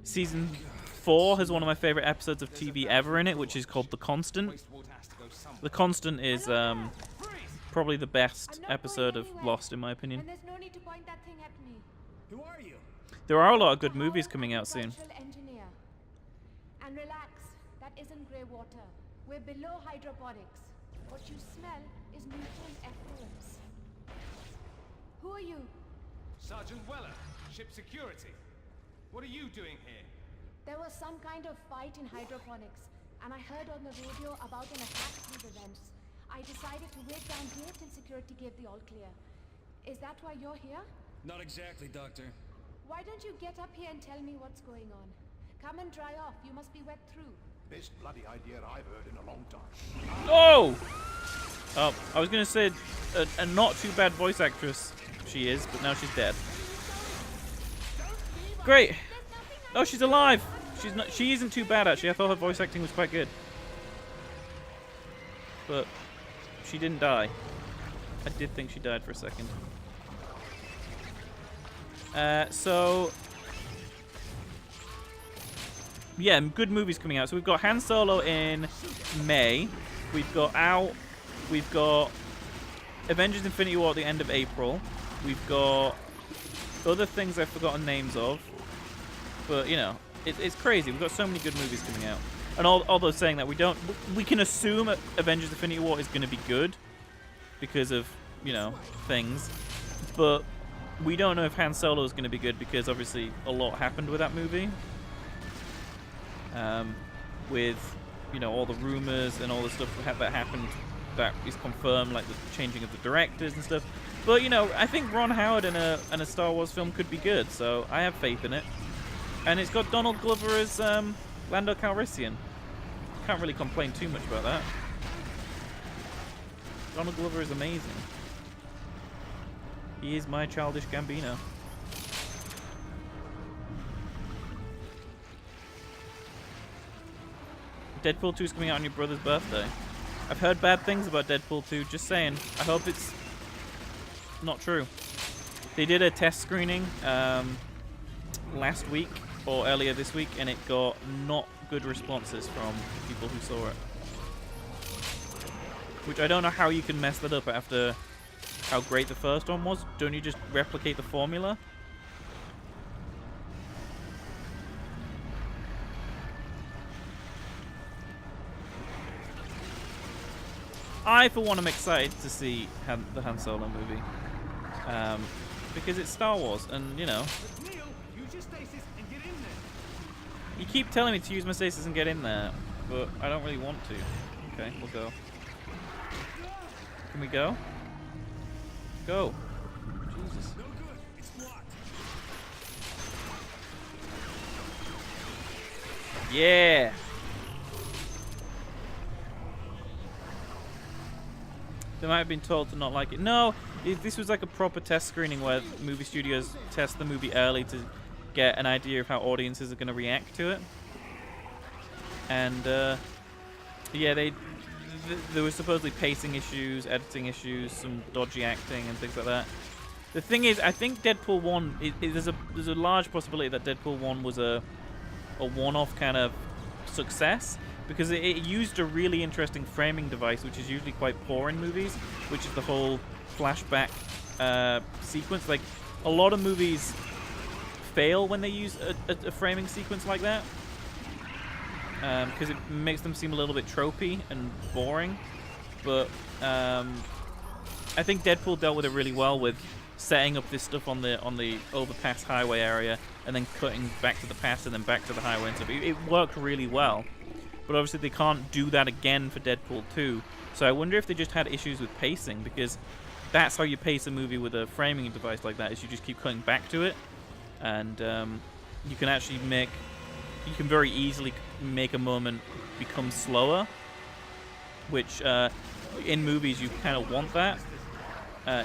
season 4 has one of my favorite episodes of TV ever in it, which is called The Constant. The Constant is probably the best episode of Lost, in my opinion. And there's no need to point that thing at me. Who are you? There are a lot of good movies coming out soon. Engineer. And relax, that isn't grey water. We're below hydroponics. What you smell is nutrient effluence. Who are you? Sergeant Weller, ship security. What are you doing here? There was some kind of fight in hydroponics, and I heard on the radio about an attack through the vents. I decided to wait down here till security gave the all clear. Is that why you're here? Not exactly, Doctor. Why don't you get up here and tell me what's going on? Come and dry off. You must be wet through. Best bloody idea I've heard in a long time. Oh! Oh, I was going to say a not too bad voice actress she is, but now she's dead. Great! Oh, she's alive! She isn't too bad, actually. I thought her voice acting was quite good. But she didn't die. I did think she died for a second. So... yeah, good movies coming out. So we've got Han Solo in May. We've got Avengers Infinity War at the end of April. We've got other things I've forgotten names of. But, you know, it's crazy. We've got so many good movies coming out. And although saying that, we can assume Avengers Infinity War is going to be good because of, you know, things. But we don't know if Han Solo is going to be good because obviously a lot happened with that movie. With, you know, all the rumors and all the stuff that happened that is confirmed, like the changing of the directors and stuff. But, you know, I think Ron Howard in a Star Wars film could be good, so I have faith in it. And it's got Donald Glover as Lando Calrissian. Can't really complain too much about that. Donald Glover is amazing. He is my childish Gambino. Deadpool 2 is coming out on your brother's birthday. I've heard bad things about Deadpool 2, just saying. I hope it's not true. They did a test screening last week or earlier this week, and it got not good responses from people who saw it. Which I don't know how you can mess that up after how great the first one was. Don't you just replicate the formula? I, for one, am excited to see the Han Solo movie. Because it's Star Wars, and, you know... Neil, use your stasis and get in there. You keep telling me to use my stasis and get in there, but I don't really want to. Okay, we'll go. Can we go? Go. Jesus. No good. It's blocked. Yeah! They might have been told to not like it. No, this was like a proper test screening where movie studios test the movie early to get an idea of how audiences are going to react to it. And yeah, there was supposedly pacing issues, editing issues, some dodgy acting and things like that. The thing is, I think Deadpool 1, there's a large possibility that Deadpool 1 was a one-off kind of success, because it used a really interesting framing device, which is usually quite poor in movies, which is the whole flashback sequence. Like, a lot of movies fail when they use a framing sequence like that, because it makes them seem a little bit tropey and boring. But I think Deadpool dealt with it really well, with setting up this stuff on the overpass highway area and then cutting back to the pass and then back to the highway and stuff. It worked really well. But obviously they can't do that again for Deadpool 2. So I wonder if they just had issues with pacing, because that's how you pace a movie with a framing device like that, is you just keep cutting back to it. And you can actually very easily make a moment become slower, which in movies you kind of want that.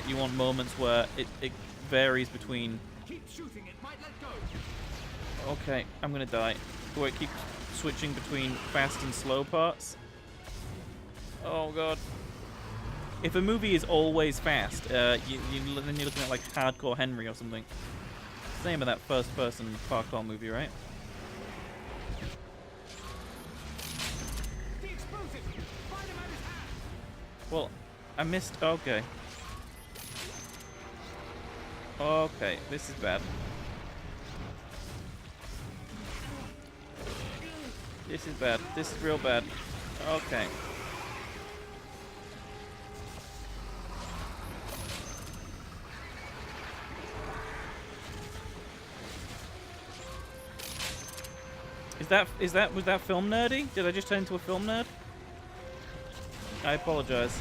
You want moments where it varies between... Okay, I'm gonna die. Where it keeps switching between fast and slow parts. Oh god. If a movie is always fast, then you're looking at like Hardcore Henry or something. Same of that first-person parkour movie, right? Well, I missed... Okay. Okay, this is bad. This is bad. This is real bad. Okay. Was that film nerdy? Did I just turn into a film nerd? I apologize.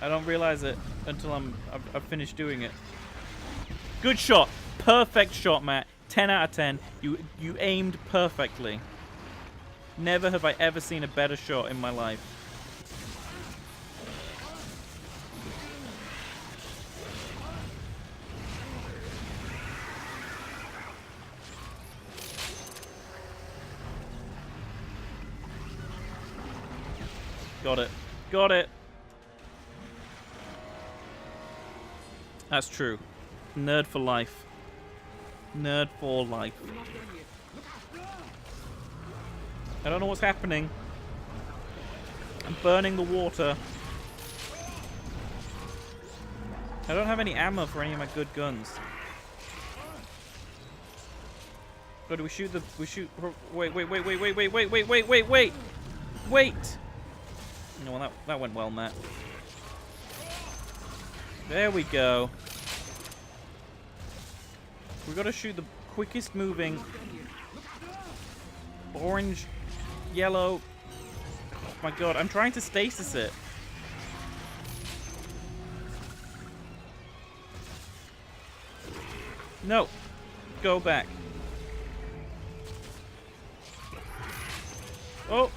I don't realize it until I've finished doing it. Good shot. Perfect shot, Matt. 10 out of 10. You aimed perfectly. Never have I ever seen a better shot in my life. Got it. Got it. That's true. Nerd for life. Nerd for life. I don't know what's happening. I'm burning the water. I don't have any ammo for any of my good guns. But do we shoot the... Wait. No, well, that went well, Matt. There we go. We gotta shoot the quickest moving orange, yellow. Oh my god, I'm trying to stasis it. No, go back. Oh.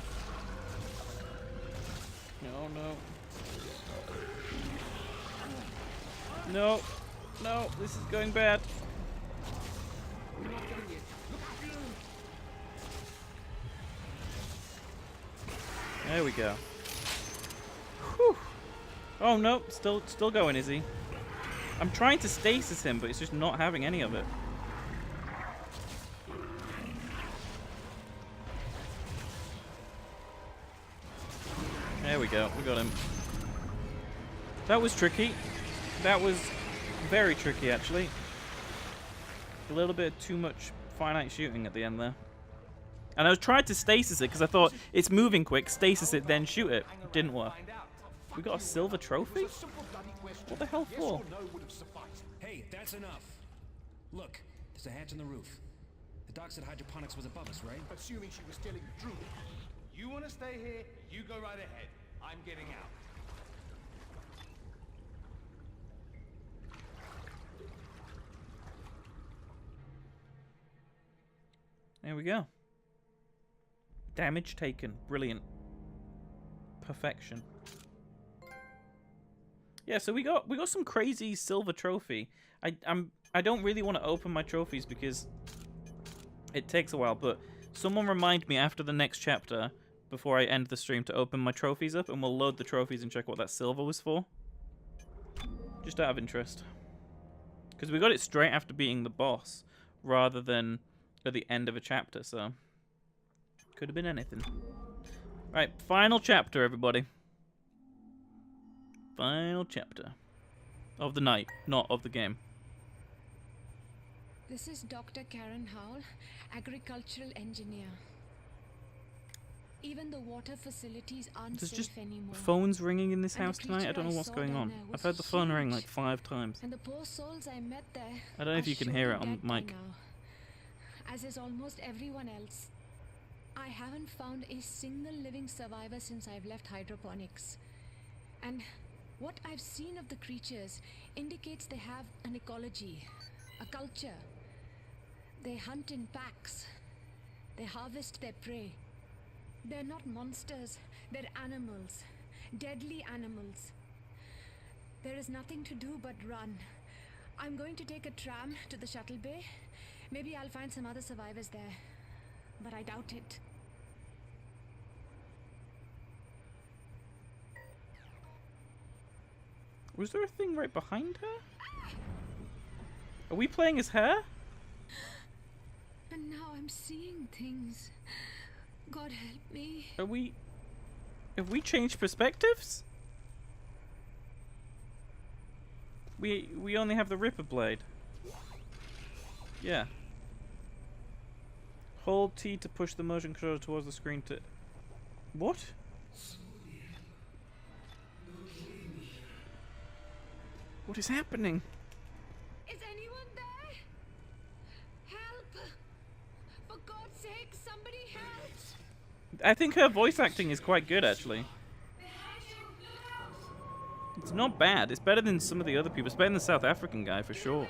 No. No, this is going bad. There we go. Whew. Oh no, still going, is he? I'm trying to stasis him, but it's just not having any of it. There we go, we got him. That was tricky. That was very tricky, actually. A little bit too much finite shooting at the end there. And I tried to stasis it because I thought it's moving quick, stasis it, then shoot it. Didn't work. We got a silver trophy? What the hell for? Hey, that's enough. Look, there's a hatch in the roof. The doc said hydroponics was above us, right? Assuming she was still in the drool. You want to stay here, you go right ahead. I'm getting out. There we go. Damage taken. Brilliant. perfection. Yeah, so we got some crazy silver trophy. I don't really want to open my trophies because it takes a while, but someone remind me after the next chapter before I end the stream to open my trophies up, and we'll load the trophies and check what that silver was for. Just out of interest. Because we got it straight after beating the boss, rather than at the end of a chapter, so could have been anything. Right, final chapter, everybody. Final chapter. Of the night, not of the game. This is Dr. Karen Howell, agricultural engineer. Even the water facilities aren't There's safe just anymore. phones ringing in this And the house tonight. I creature don't know I what's saw going down on. there I've was heard the phone ring huge. like 5 times. And the poor souls I met there I don't know if are you can hear it surely on dead by mic. now. As is almost everyone else. I haven't found a single living survivor since I've left hydroponics. And what I've seen of the creatures indicates they have an ecology, a culture. They hunt in packs. They harvest their prey. They're not monsters, they're animals. Deadly animals. There is nothing to do but run. I'm going to take a tram to the shuttle bay. Maybe I'll find some other survivors there. But I doubt it. Was there a thing right behind her? Are we playing as her? And now I'm seeing things. God help me. Are we... Have we changed perspectives? We only have the Ripper blade. Yeah. Hold T to push the motion controller towards the screen to... What? What is happening? Is anyone there? Help! For God's sake, somebody help! I think her voice acting is quite good, actually. It's not bad. It's better than some of the other people. It's better than the South African guy, for sure.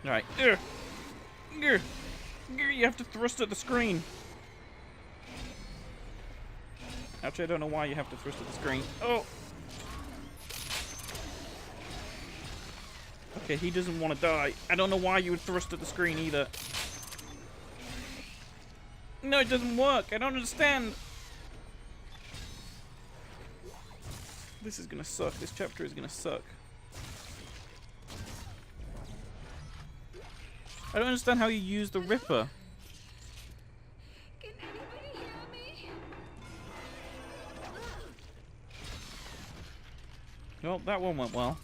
Alright. You have to thrust at the screen. Actually, I don't know why you have to thrust at the screen. Oh! Okay, he doesn't want to die. I don't know why you would thrust at the screen either. No, it doesn't work. I don't understand. This is gonna suck. This chapter is gonna suck. I don't understand how you use the Ripper. Can anybody hear me? Well, that one went well.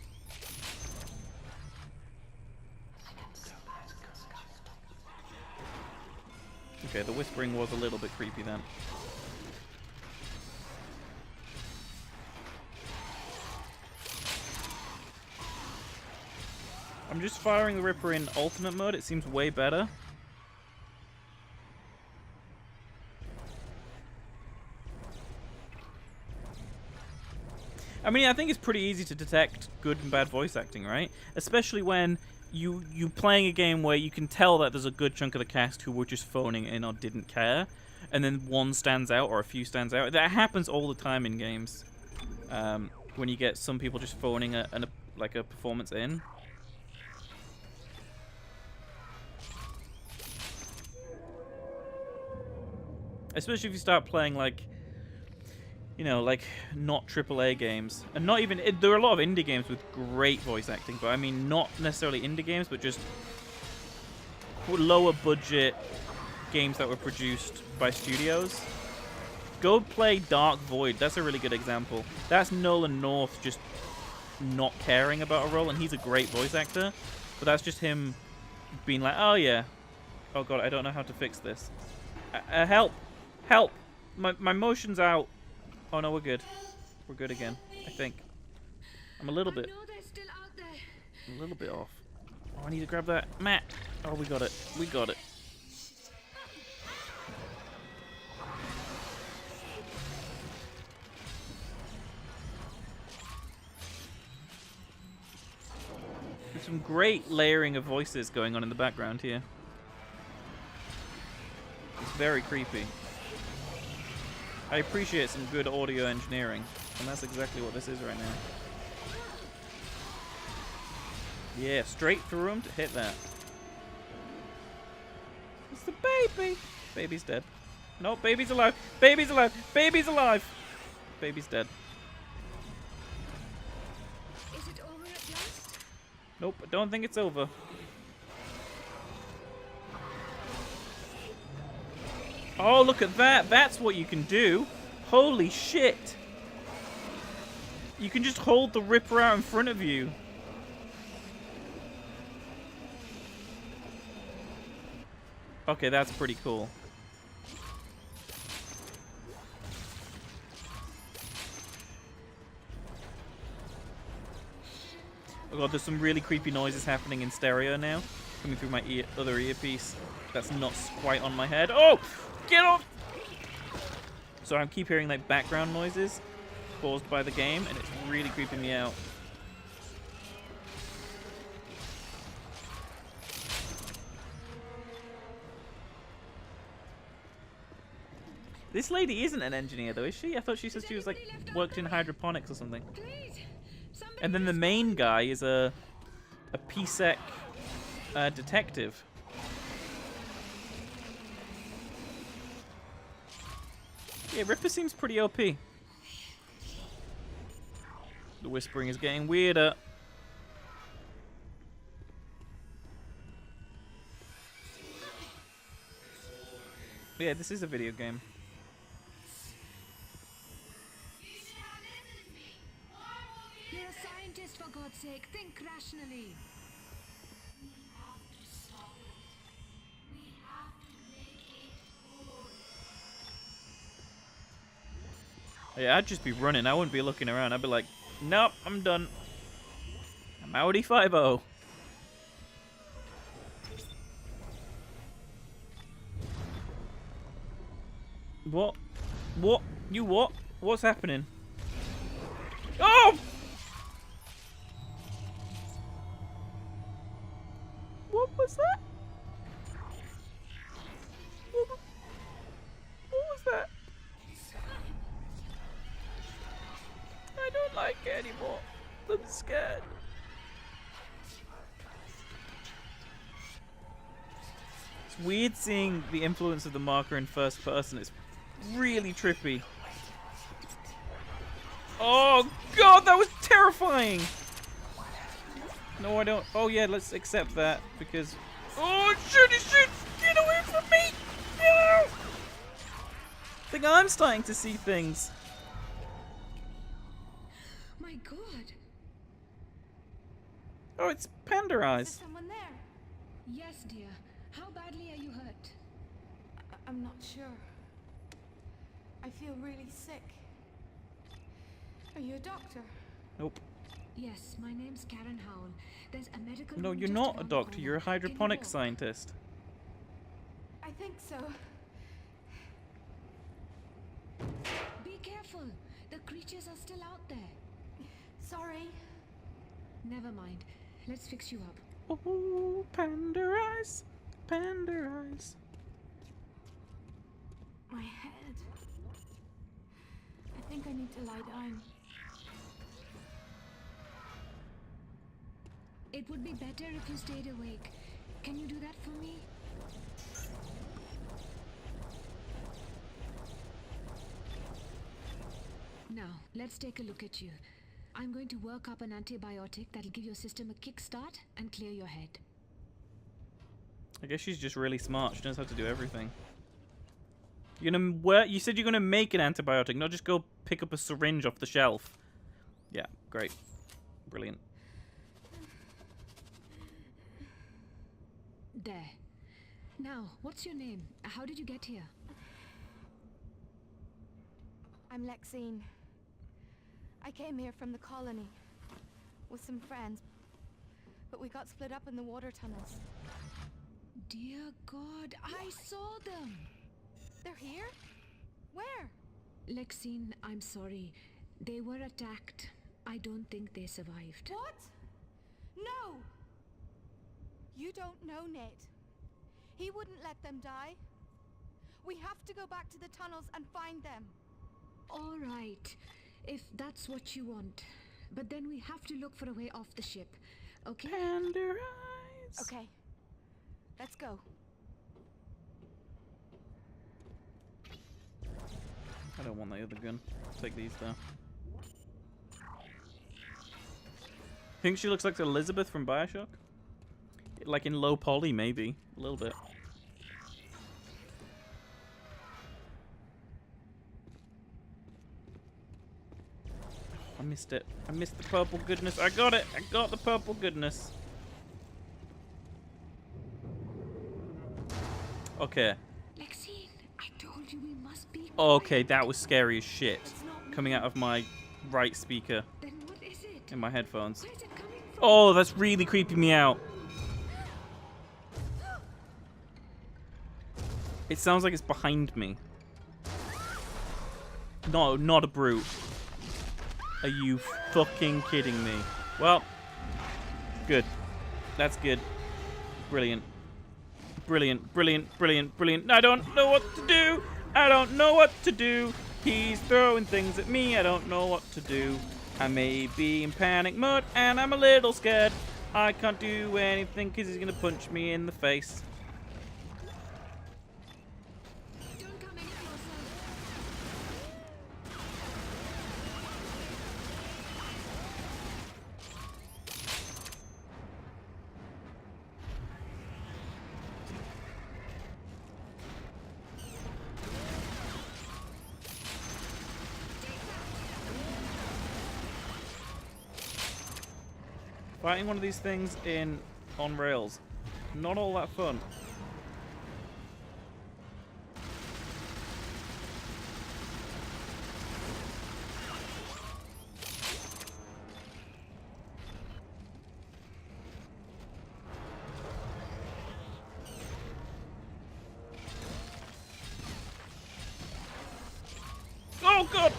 Okay, the whispering was a little bit creepy then. I'm just firing the Ripper in alternate mode. It seems way better. I mean, I think it's pretty easy to detect good and bad voice acting, right? Especially when you playing a game where you can tell that there's a good chunk of the cast who were just phoning in or didn't care, and then one stands out or a few stands out. That happens all the time in games. When you get some people just phoning a performance in. Especially if you start playing like, you know, like not AAA games, and not even there are a lot of indie games with great voice acting, but I mean not necessarily indie games, but just lower budget games that were produced by studios. Go play Dark Void. That's a really good example. That's Nolan North just not caring about a role, and he's a great voice actor, but that's just him being like, oh yeah, oh god, I don't know how to fix this. Help! Help! My motion's out. Oh no, we're good. We're good again, I think. I'm a little bit... I know they're still out there. A little bit off. Oh, I need to grab that mat. Oh, we got it. We got it. There's some great layering of voices going on in the background here. It's very creepy. I appreciate some good audio engineering, and that's exactly what this is right now. Yeah, straight through him to hit that. It's the baby. Baby's dead. No, baby's alive. Baby's alive. Baby's alive. Baby's dead. Is it over at last? Nope, I don't think it's over. Oh, look at that. That's what you can do. Holy shit. You can just hold the Ripper out in front of you. Okay, that's pretty cool. Oh god, there's some really creepy noises happening in stereo now. Coming through my other earpiece. That's not quite on my head. Oh! Get off! So I keep hearing like background noises caused by the game, and it's really creeping me out. This lady isn't an engineer though, is she? I thought she said she was like worked in hydroponics or something. And then the main guy is a PSEC detective. Yeah, Ripper seems pretty OP. The whispering is getting weirder. Yeah, this is a video game. You're a scientist, for God's sake. Think rationally. Yeah, I'd just be running. I wouldn't be looking around. I'd be like, nope, I'm done. I'm Audi 5-0. What? What? You what? What's happening? Oh! What was that? What was that? I don't like it anymore. I'm scared. It's weird seeing the influence of the marker in first person. It's really trippy. Oh god, that was terrifying! No, I don't. Oh yeah, let's accept that because. Oh shit! Get away from me! No! I think I'm starting to see things. My god. Oh, it's Panda Eyes. Is there someone there? Yes, dear. How badly are you hurt? I'm not sure. I feel really sick. Are you a doctor? Nope. Yes, my name's Karen Howell. There's a medical No, room you're just not a around the doctor. corner. You're a Can you hydroponics walk? scientist. I think so. Be careful. The creatures are still out there. Sorry. Never mind. Let's fix you up. Oh, Panda Eyes. Panda Eyes. My head. I think I need to lie down. It would be better if you stayed awake. Can you do that for me? Now, let's take a look at you. I'm going to work up an antibiotic that'll give your system a kickstart and clear your head. I guess she's just really smart. She knows how to do everything. You're gonna you said you're gonna make an antibiotic, not just go pick up a syringe off the shelf. Yeah, great. Brilliant. There. Now, what's your name? How did you get here? I'm Lexine. I came here from the colony with some friends, but we got split up in the water tunnels. Dear God, I saw them! They're here? Where? Lexine, I'm sorry. They were attacked. I don't think they survived. What? No! You don't know Nate. He wouldn't let them die. We have to go back to the tunnels and find them. All right, if that's what you want. But then we have to look for a way off the ship, okay? Panderize. Okay. Let's go. I don't want that other gun. Take these though. Think she looks like Elizabeth from BioShock? Like in low poly, maybe. A little bit. I missed it. I missed the purple goodness. I got it. I got the purple goodness. Okay. Lexine, I told you we must be Okay, that was scary as shit. Coming out of my right speaker. Then what is it? In my headphones. Where is it coming from? Oh, that's really creeping me out. It sounds like it's behind me. No, not a brute. Are you fucking kidding me? Well, good. That's good. Brilliant. Brilliant, brilliant, brilliant, brilliant. I don't know what to do. I don't know what to do. He's throwing things at me. I don't know what to do. I may be in panic mode and I'm a little scared. I can't do anything because he's going to punch me in the face. Don't come any closer. Fighting one of these things on rails, not all that fun. Oh god!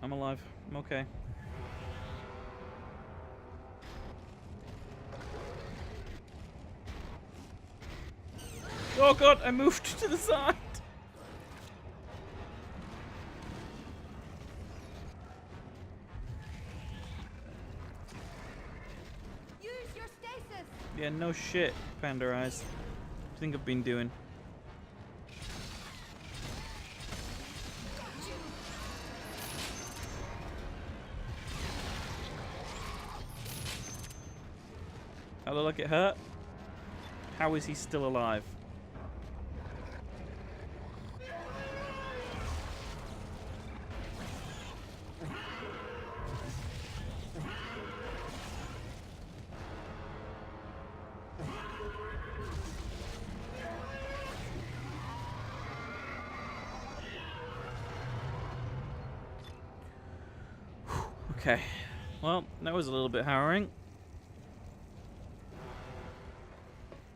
I'm alive. I'm okay. Oh god, I moved to the side. Use your stasis. Yeah, no shit, Panda Eyes. What do you think I've been doing? I look like it hurt. How is he still alive? Okay. Well, that was a little bit harrowing.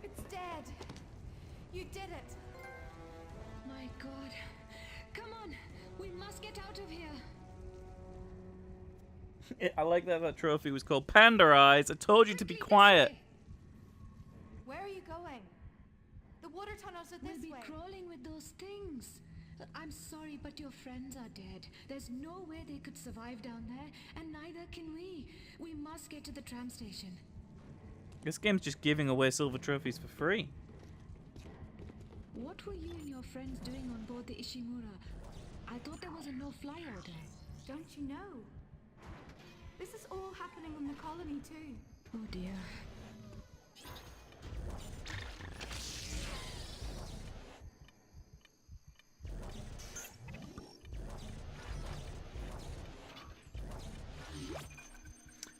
It's dead. You did it. My god. Come on. We must get out of here. I like that trophy was called Panda Eyes. I told you to be quiet. Where are you going? The water tunnels are We'll this be way. crawling with those things. I'm sorry, but your friends are dead. There's no way they could survive down there, and neither can we. We must get to the tram station. This game's just giving away silver trophies for free. What were you and your friends doing on board the Ishimura? I thought there was a no-fly order. Don't you know? This is all happening on the colony too. Oh dear.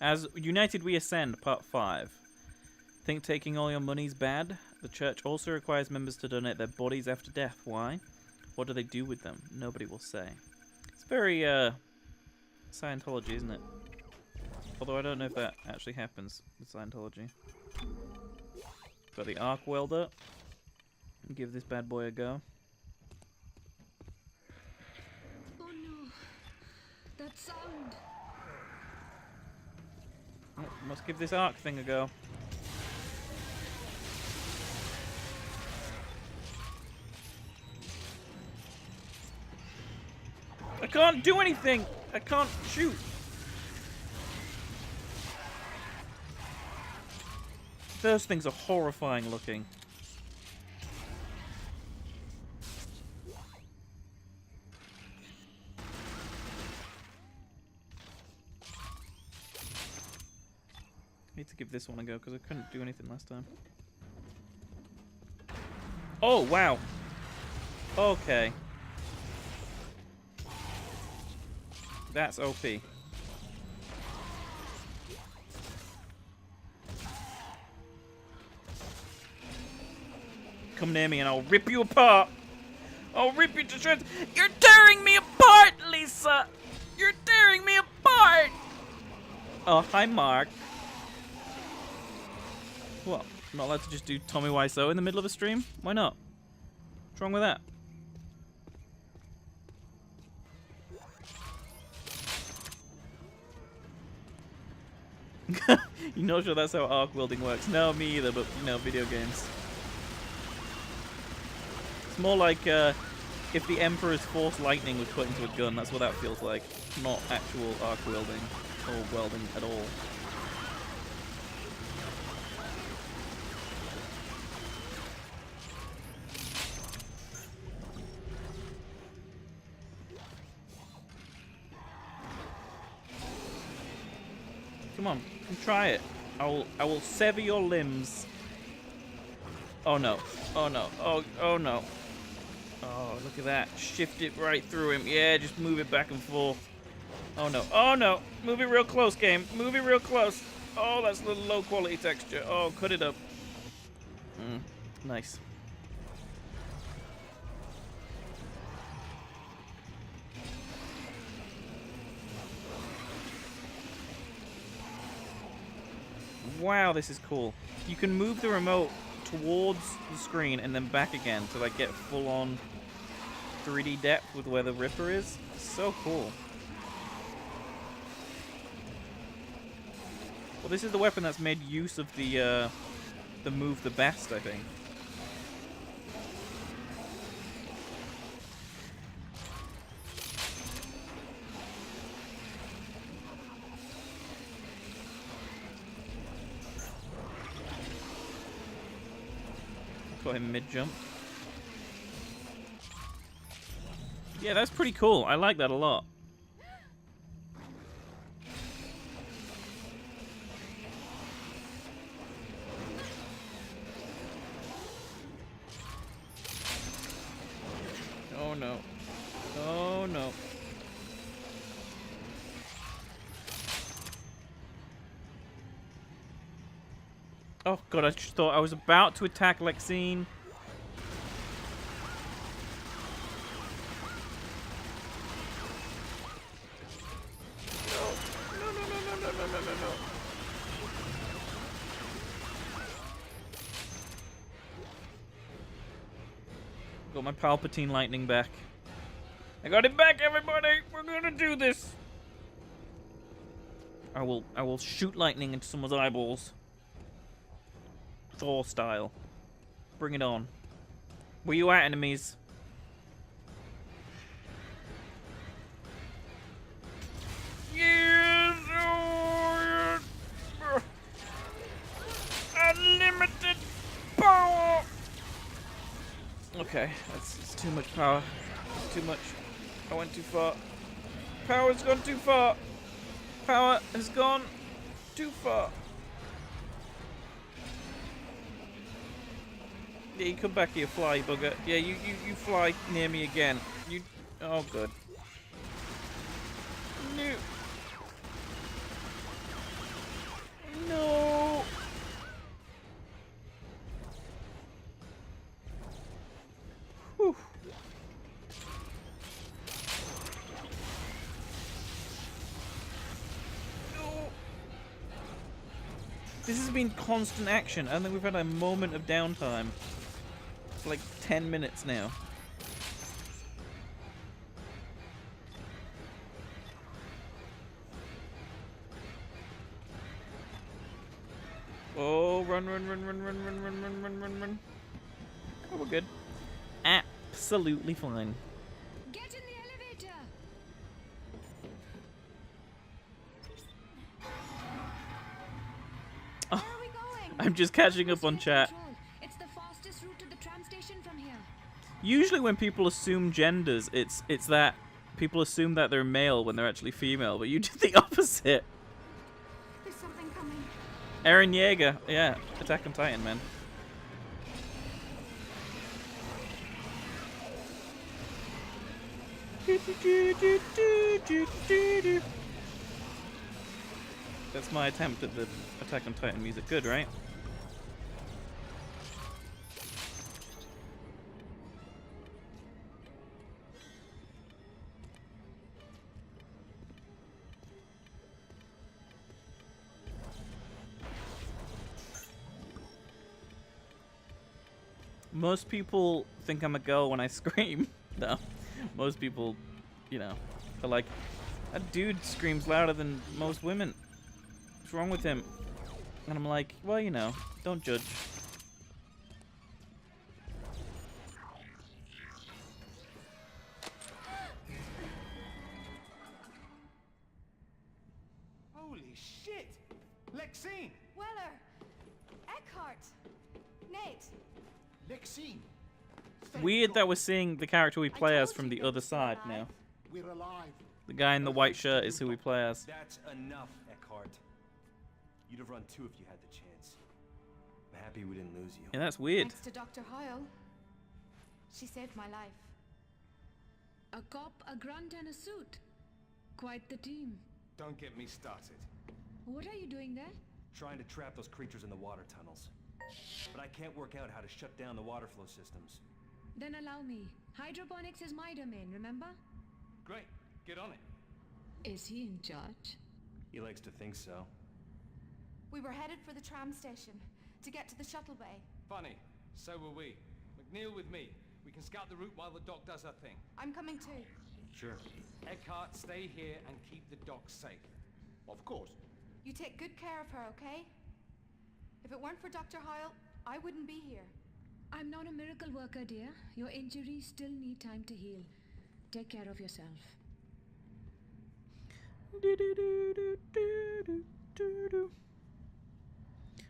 As United We Ascend, Part 5. Think taking all your money's bad? The church also requires members to donate their bodies after death. Why? What do they do with them? Nobody will say. It's very, Scientology, isn't it? Although I don't know if that actually happens with Scientology. Got the arc welder. Give this bad boy a go. Oh no. That sound. Oh, must give this arc thing a go. can't do anything! I can't shoot! Those things are horrifying looking. I need to give this one a go because I couldn't do anything last time. Oh, wow. Okay. That's OP. Come near me and I'll rip you apart. I'll rip you to shreds. You're tearing me apart, Lisa. You're tearing me apart. Oh, hi, Mark. What? I'm not allowed to just do Tommy Wiseau in the middle of a stream? Why not? What's wrong with that? You're not sure that's how arc wielding works? No, me either, but, you know, video games. It's more like if the Emperor's Force Lightning was put into a gun, that's what that feels like. Not actual arc wielding or welding at all. Come on, try it. I will sever your limbs. Oh no. Oh no. Oh no. Oh, look at that. Shift it right through him. Yeah, just move it back and forth. Oh no. Oh no. Move it real close, game. Move it real close. Oh, that's a little low quality texture. Oh, cut it up. Nice. Wow, this is cool. You can move the remote towards the screen and then back again to like get full-on 3D depth with where the Ripper is. So cool. Well, this is the weapon that's made use of the move the best, I think. Got him mid-jump. Yeah, that's pretty cool. I like that a lot. Oh no. Oh no. Oh god, I just thought I was about to attack Lexine. No. Got my Palpatine lightning back. I got it back, everybody! We're gonna do this! I will shoot lightning into someone's eyeballs. Thor style. Bring it on. Where you at, enemies? Yes! Oh, yes. Unlimited power! Okay, it's too much power. It's too much. I went too far. Power's gone too far. Power has gone too far. Yeah, you come back here, fly, bugger. Yeah, you fly near me again. You... Oh, good. No. No. Whew. No. This has been constant action. I don't think we've had a moment of downtime. For like 10 minutes now. Oh, run. Oh, we're good. Absolutely fine. Get in the elevator. I'm just catching up on chat. It's the fastest route to the tram station from here. Usually when people assume genders, it's that people assume that they're male when they're actually female, but you did the opposite. There's something coming. Eren Yeager, yeah, Attack on Titan, man. That's my attempt at the Attack on Titan music. Good, right? Most people think I'm a girl when I scream. No. Most people, you know, are like, that dude screams louder than most women. What's wrong with him? And I'm like, well, you know, don't judge. Holy shit! Lexine! Weller! Eckhart! Nate! Lexine! Weird that we're seeing the character we play as from the other side now. We're alive. The guy in the white shirt is who we play as. That's enough, Eckhart. You'd have run too if you had the chance. I'm happy we didn't lose you. Yeah, that's weird. Thanks to Dr. Hoyle. She saved my life. A cop, a grunt, and a suit. Quite the team. Don't get me started. What are you doing there? Trying to trap those creatures in the water tunnels. But I can't work out how to shut down the water flow systems. Then allow me. Hydroponics is my domain, remember? Great, get on it. Is he in charge? He likes to think so. We were headed for the tram station to get to the shuttle bay. Funny, so were we. McNeil with me. We can scout the route while the doc does her thing. I'm coming too. Sure. Eckhart, stay here and keep the doc safe. Of course. You take good care of her, okay? If it weren't for Dr. Hoyle, I wouldn't be here. I'm not a miracle worker, dear. Your injuries still need time to heal. Take care of yourself.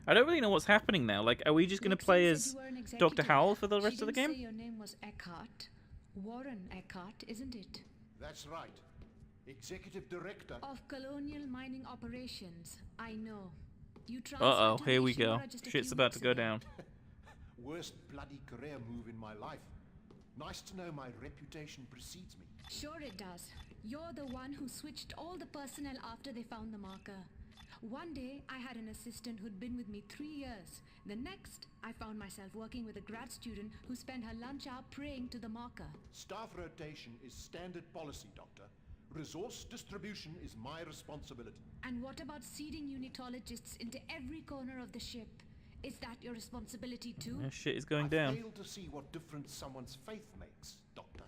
I don't really know what's happening now. Like, are we just going to play as Dr. Howell for the rest of the game? She didn't say your name was Eckhart. Warren Eckhart, isn't it? That's right. Executive Director Of Colonial Mining Operations. I know. You Uh-oh, here we go. Shit's about to go down. Worst bloody career move in my life. Nice to know my reputation precedes me. Sure it does. You're the one who switched all the personnel after they found the marker. One day, I had an assistant who'd been with me 3 years. The next, I found myself working with a grad student who spent her lunch hour praying to the marker. Staff rotation is standard policy, Doctor. Resource distribution is my responsibility. And what about seeding unitologists into every corner of the ship? Is that your responsibility too? Yeah, shit is going down. I fail to see what difference someone's faith makes, Doctor.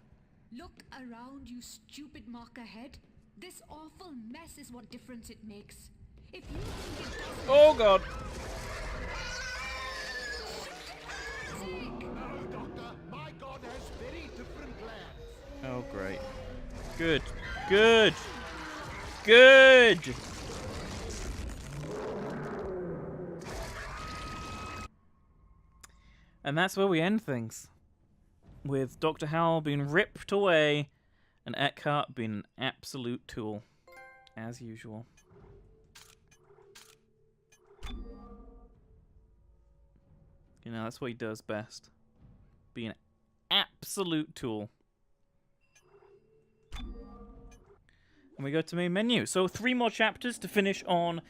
Look around, you stupid marker head. This awful mess is what difference it makes. If you think it doesn't... Oh god! No, Doctor. My God has very different plans. Oh great. Good. Good! Good! And that's where we end things. With Dr. Howell being ripped away and Eckhart being an absolute tool. As usual. You know, that's what he does best. Be an absolute tool. And we go to main menu. So 3 more chapters to finish on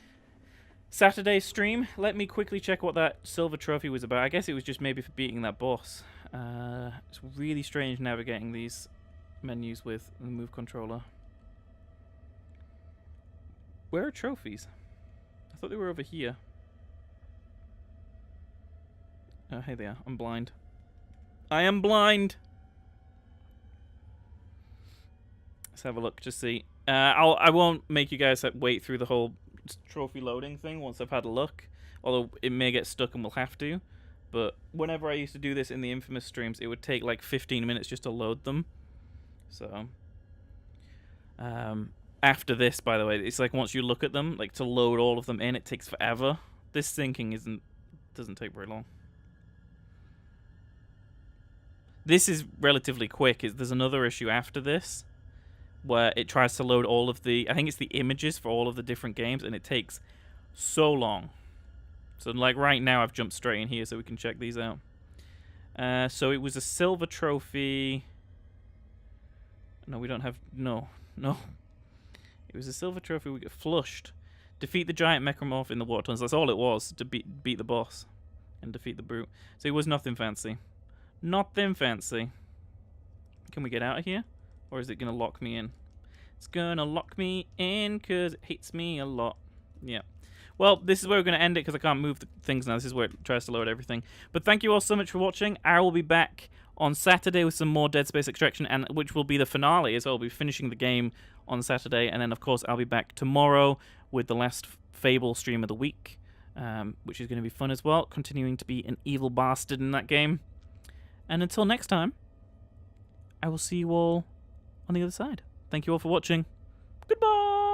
Saturday's stream. Let me quickly check what that silver trophy was about. I guess it was just maybe for beating that boss. It's really strange navigating these menus with the move controller. Where are trophies? I thought they were over here. Oh, here they are. I'm blind. I am blind! Let's have a look to see. I won't make you guys wait through the whole trophy loading thing once I've had a look. Although it may get stuck and we'll have to. But whenever I used to do this in the Infamous streams, it would take like 15 minutes just to load them. So... after this, by the way, it's like once you look at them, like to load all of them in, it takes forever. This syncing isn't doesn't take very long. This is relatively quick. There's another issue after this where it tries to load all of the, I think it's the images for all of the different games, and it takes so long. So like right now I've jumped straight in here so we can check these out. So it was a silver trophy. No, we don't have, no. It was a silver trophy. We get flushed. Defeat the giant mechamorph in the water tunnels. That's all it was, to beat the boss and defeat the brute. So it was nothing fancy. Nothing fancy. Can we get out of here? Or is it going to lock me in? It's going to lock me in because it hates me a lot. Yeah. Well, this is where we're going to end it because I can't move the things now. This is where it tries to load everything. But thank you all so much for watching. I will be back on Saturday with some more Dead Space Extraction, and which will be the finale as well. I'll be finishing the game on Saturday, and then, of course, I'll be back tomorrow with the last Fable stream of the week, which is going to be fun as well, continuing to be an evil bastard in that game. And until next time, I will see you all on the other side. Thank you all for watching. Goodbye!